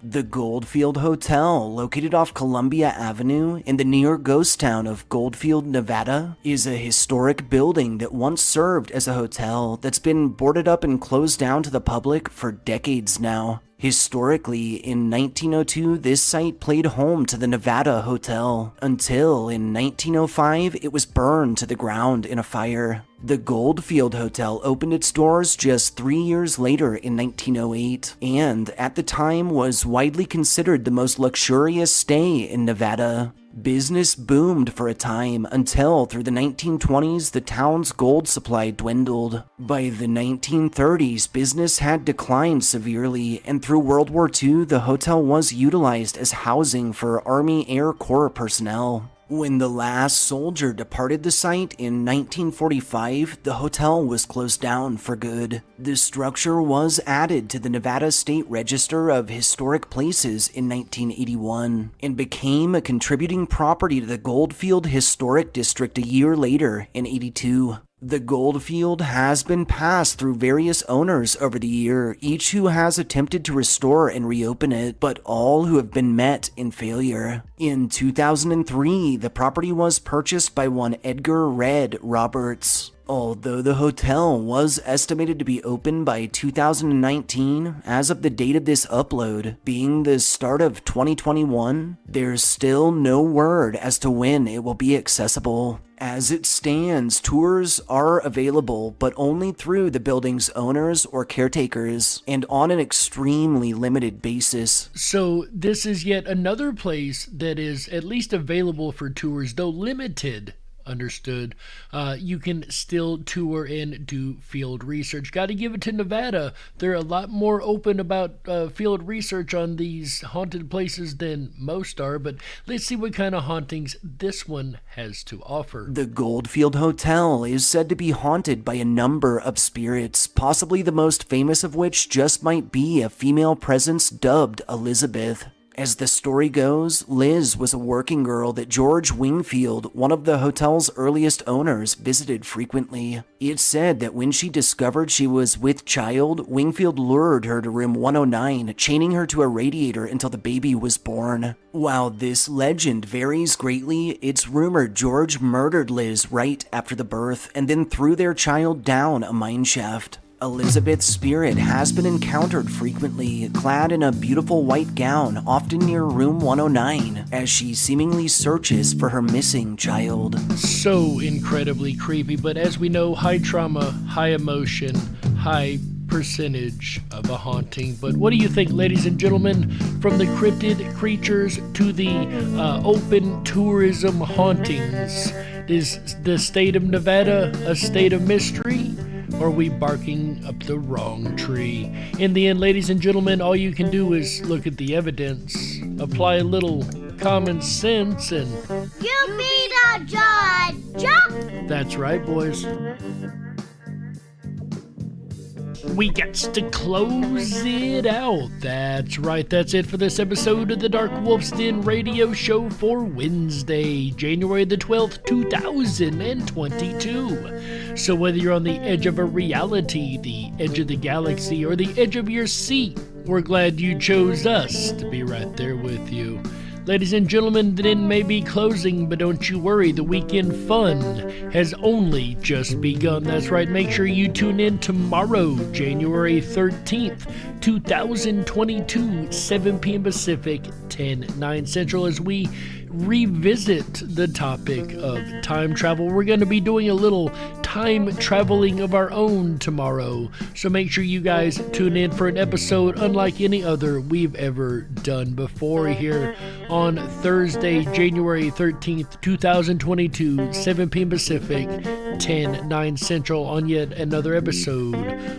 The Goldfield Hotel, located off Columbia Avenue in the near ghost town of Goldfield, Nevada, is a historic building that once served as a hotel that's been boarded up and closed down to the public for decades now. Historically, in 1902, this site played home to the Nevada Hotel, until in 1905 it was burned to the ground in a fire. The Goldfield Hotel opened its doors just 3 years later in 1908, and at the time was widely considered the most luxurious stay in Nevada. Business boomed for a time until through the 1920s the town's gold supply dwindled. By the 1930s, business had declined severely, and through World War II the hotel was utilized as housing for Army Air Corps personnel. When the last soldier departed the site in 1945, the hotel was closed down for good. The structure was added to the Nevada State Register of Historic Places in 1981 and became a contributing property to the Goldfield Historic District a year later in '82. The Goldfield has been passed through various owners over the year, each who has attempted to restore and reopen it, but all who have been met in failure. In 2003, the property was purchased by one Edgar Red Roberts. Although the hotel was estimated to be open by 2019, as of the date of this upload, being the start of 2021, there's still no word as to when it will be accessible. As it stands, tours are available, but only through the building's owners or caretakers, and on an extremely limited basis. So this is yet another place that is at least available for tours, though limited. Understood. You can still tour and do field research. Got to give it to Nevada. They're a lot more open about field research on these haunted places than most are, but let's see what kind of hauntings this one has to offer. The Goldfield Hotel is said to be haunted by a number of spirits, possibly the most famous of which just might be a female presence dubbed Elizabeth. As the story goes, Liz was a working girl that George Wingfield, one of the hotel's earliest owners, visited frequently. It's said that when she discovered she was with child, Wingfield lured her to room 109, chaining her to a radiator until the baby was born. While this legend varies greatly, it's rumored George murdered Liz right after the birth and then threw their child down a mine shaft. Elizabeth's spirit has been encountered frequently, clad in a beautiful white gown, often near room 109, as she seemingly searches for her missing child. So incredibly creepy, but as we know, high trauma, high emotion, high percentage of a haunting. But what do you think, ladies and gentlemen? From the cryptid creatures to the open tourism hauntings, is the state of Nevada a state of mystery? Or are we barking up the wrong tree? In the end, ladies and gentlemen, all you can do is look at the evidence, apply a little common sense, and... You be the judge! That's right, boys. We got to close it out. That's right, that's it for this episode of the Darkwolf's Den Radio Show for Wednesday, January the 12th, 2022. So whether you're on the edge of a reality, the edge of the galaxy, or the edge of your seat, we're glad you chose us to be right there with you. Ladies and gentlemen, the den may be closing, but don't you worry, the weekend fun has only just begun. That's right, make sure you tune in tomorrow, January 13th, 2022, 7 p.m. Pacific, 9 Central, as we revisit the topic of time travel. We're going to be doing a little time traveling of our own tomorrow, so make sure you guys tune in for an episode unlike any other we've ever done before here on Thursday, January 13th, 2022, 7 p.m. Pacific, 9 Central, on yet another episode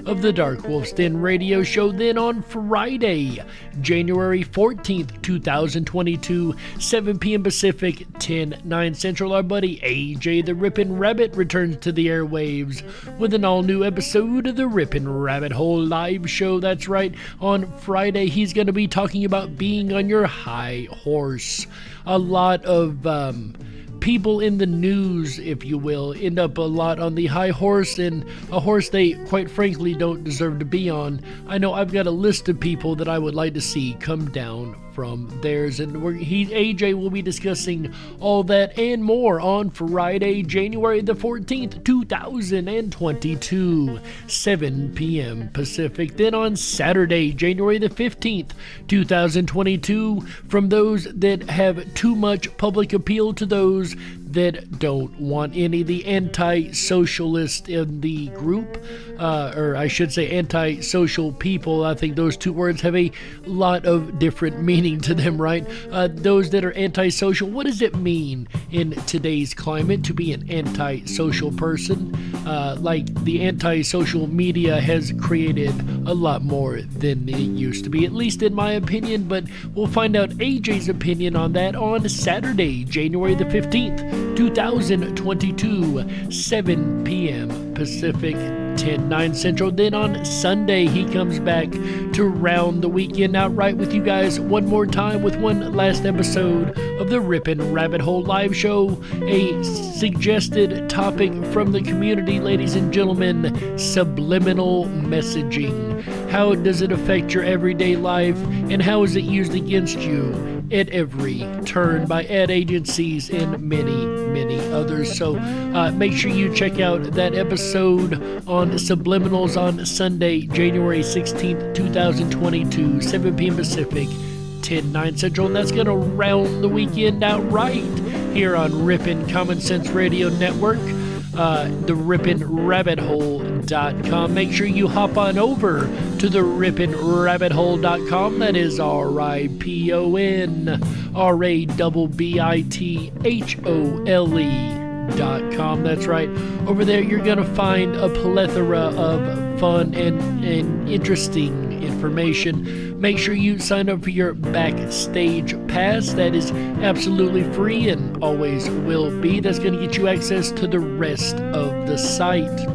of the Darkwolf's Den Radio Show. Then on Friday, January 14th, 2022, 7 p.m. Pacific, 9 Central, our buddy AJ the Rippin' Rabbit returns to the airwaves with an all-new episode of the Rippin' Rabbit Hole live show. That's right, on Friday he's going to be talking about being on your high horse. A lot of people in the news, if you will, end up a lot on the high horse, and a horse they quite frankly don't deserve to be on. I know I've got a list of people that I would like to see come down from theirs, and AJ will be discussing all that and more on Friday, January the 14th, 2022, 7 p.m. Pacific. Then on Saturday, January the 15th, 2022, from those that have too much public appeal to those that don't want any, the anti-socialist in the group, or I should say anti-social people. I think those two words have a lot of different meaning to them, right? Those that are anti-social, what does it mean in today's climate to be an anti-social person? Like the anti-social media has created a lot more than it used to be, at least in my opinion, but we'll find out AJ's opinion on that on Saturday, January the 15th, 2022, 7 p.m. Pacific, 9 Central. Then on Sunday, he comes back to round the weekend out right with you guys one more time with one last episode of the Rippin' Rabbit Hole live show. A suggested topic from the community, ladies and gentlemen, subliminal messaging. How does it affect your everyday life, and how is it used against you at every turn by ad agencies and many, many others? So make sure you check out that episode on Subliminals on Sunday, January 16th, 2022, 7 p.m. Pacific, 9 Central, and that's going to round the weekend out right. here on Rippin' Common Sense Radio Network, the rippinrabbithole.com. Make sure you hop on over to the rippinrabbithole.com. That is RIPONRABBITHOLE.com. That's right. Over there, you're going to find a plethora of fun and interesting information. Make sure you sign up for your backstage pass. That is absolutely free and always will be. That's going to get you access to the rest of the site.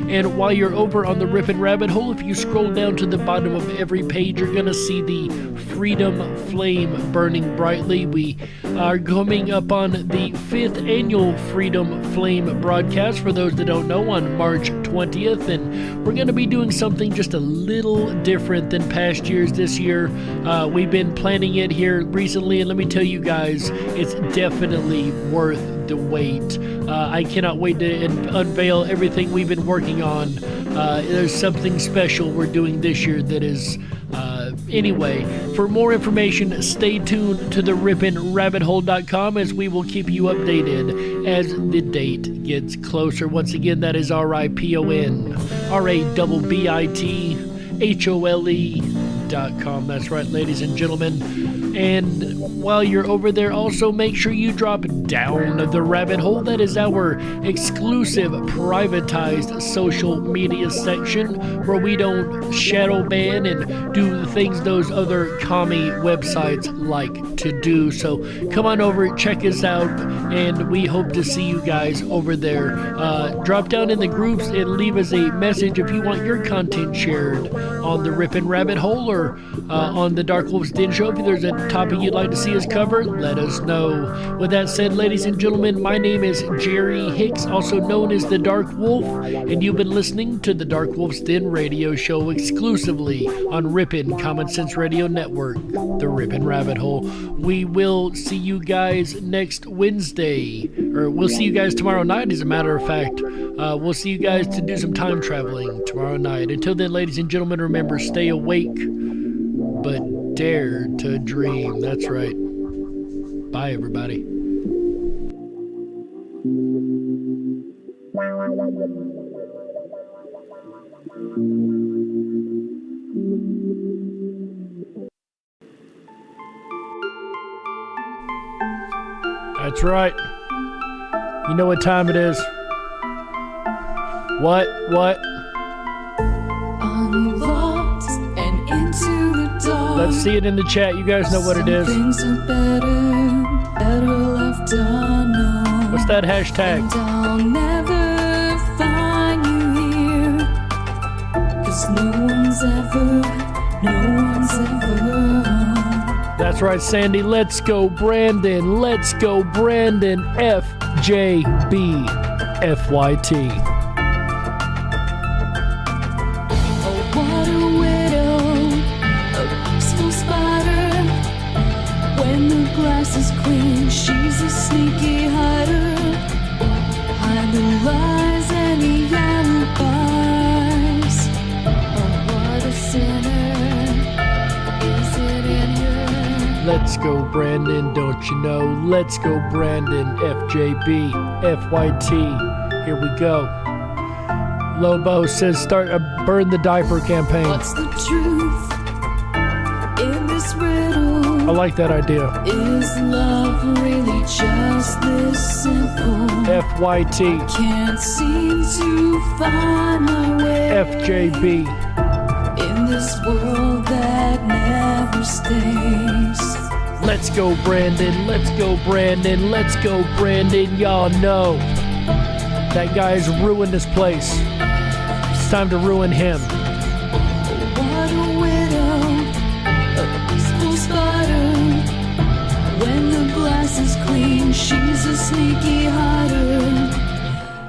And while you're over on the Rippin' Rabbit Hole, if you scroll down to the bottom of every page, you're going to see the Freedom Flame burning brightly. We are coming up on the 5th annual Freedom Flame broadcast, for those that don't know, on March 20th. And we're going to be doing something just a little different than past years this year. We've been planning it here recently, and let me tell you guys, it's definitely worth the wait. I cannot wait to unveil everything we've been working on. There's something special we're doing this year that is... Anyway, for more information, stay tuned to the rippinrabbithole.com, as we will keep you updated as the date gets closer. Once again, that is RIPONRABBITHOLE.com. That's right, ladies and gentlemen. And while you're over there, also make sure you drop down the rabbit hole. That is our exclusive privatized social media section, where we don't shadow ban and do the things those other commie websites like to do. So come on over, check us out, and we hope to see you guys over there. Drop down in the groups and leave us a message if you want your content shared on the Rippin' Rabbit Hole or on the Darkwolf's Den Show. If there's a topic you'd like to see us cover, let us know. With that said, ladies and gentlemen, my name is Jerry Hicks, also known as the Dark Wolf, and you've been listening to the Darkwolf's Den Radio Show exclusively on Rippin' Common Sense Radio Network, the Rippin' Rabbit Hole. We will see you guys next Wednesday, or we'll see you guys tomorrow night, as a matter of fact. We'll see you guys to do some time traveling tomorrow night. Until then, ladies and gentlemen, remember, stay awake, but dare to dream. That's right. Bye, everybody. That's right. You know what time it is. What? Unlocked and into the dark. Let's see it in the chat. You guys know what it is. Things are better left unknown. What's that hashtag? And I'll never find you here, 'cause no one's ever. That's right, Sandy. Let's go, Brandon. Let's go, Brandon. FJB FYT. What a widow, a peaceful spider. When the glass is clean, she's a sneaky hider. Hide the lies and the alibis. Oh, what a sinner. Is it in her? Let's go, Brandon. Don't you know? Let's go, Brandon. FJB FYT. Here we go. Lobo says start a burn the diaper campaign. What's the truth in this riddle? I like that idea. Is love really just this simple? FYT. Can't seem to find my way. FJB. In this world that never stays. Let's go, Brandon. Let's go, Brandon. Let's go, Brandon. Y'all know that guy's ruined this place. It's time to ruin him. What a widow, a peaceful spider. When the glass is clean, she's a sneaky hider.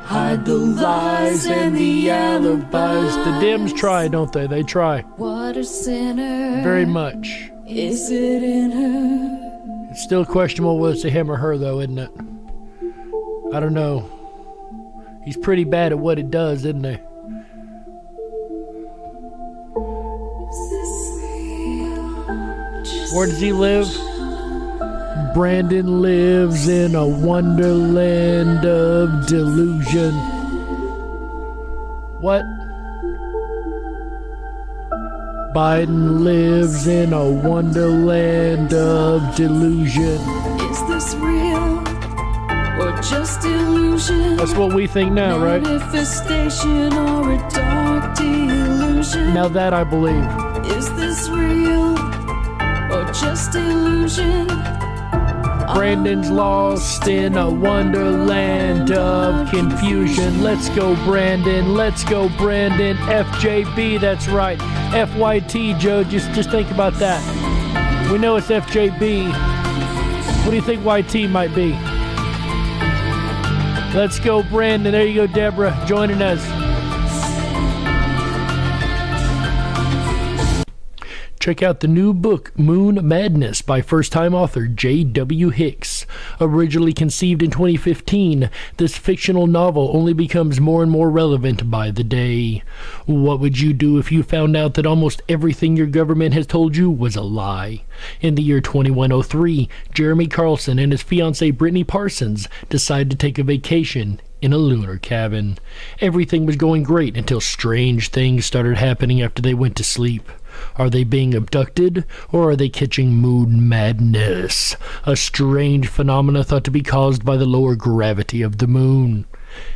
Hide the lies and the alibis. The Dems try, don't they? They try. What a sinner. Very much. Is it in her? It's still questionable whether it's a him or her, though, isn't it? I don't know. He's pretty bad at what he does, isn't he? Where does he live? Brandon lives in a wonderland of delusion. What? Biden lives in a wonderland of delusion. Is this real or just illusion? That's what we think now, right? Manifestation or a dark delusion? Now that I believe. Is this real or just illusion? Brandon's lost in a wonderland of confusion. Let's go, Brandon. Let's go, Brandon. FJB, that's right. FYT, Joe. Just think about that. We know it's FJB. What do you think YT might be? Let's go, Brandon. There you go, Deborah, joining us. Check out the new book, Moon Madness, by first-time author J.W. Hicks. Originally conceived in 2015, this fictional novel only becomes more and more relevant by the day. What would you do if you found out that almost everything your government has told you was a lie? In the year 2103, Jeremy Carlson and his fiancée Brittany Parsons decide to take a vacation in a lunar cabin. Everything was going great until strange things started happening after they went to sleep. Are they being abducted, or are they catching moon madness? A strange phenomena thought to be caused by the lower gravity of the moon.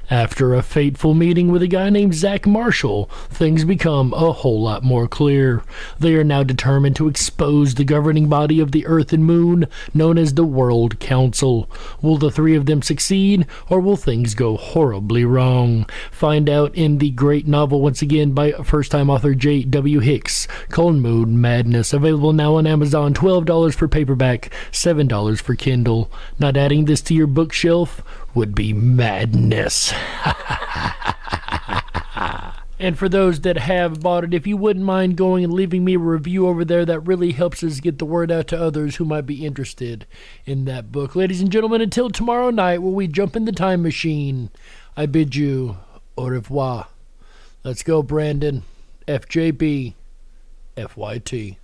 After a fateful meeting with a guy named Zach Marshall, things become a whole lot more clear. They are now determined to expose the governing body of the Earth and Moon, known as the World Council. Will the three of them succeed, or will things go horribly wrong? Find out in the great novel, once again, by first-time author J.W. Hicks, called Moon Madness. Available now on Amazon, $12 for paperback, $7 for Kindle. Not adding this to your bookshelf would be madness. And for those that have bought it, if you wouldn't mind going and leaving me a review over there, that really helps us get the word out to others who might be interested in that book. Ladies and gentlemen, until tomorrow night where we jump in the time machine, I bid you au revoir. Let's go, Brandon. FJB, FYT.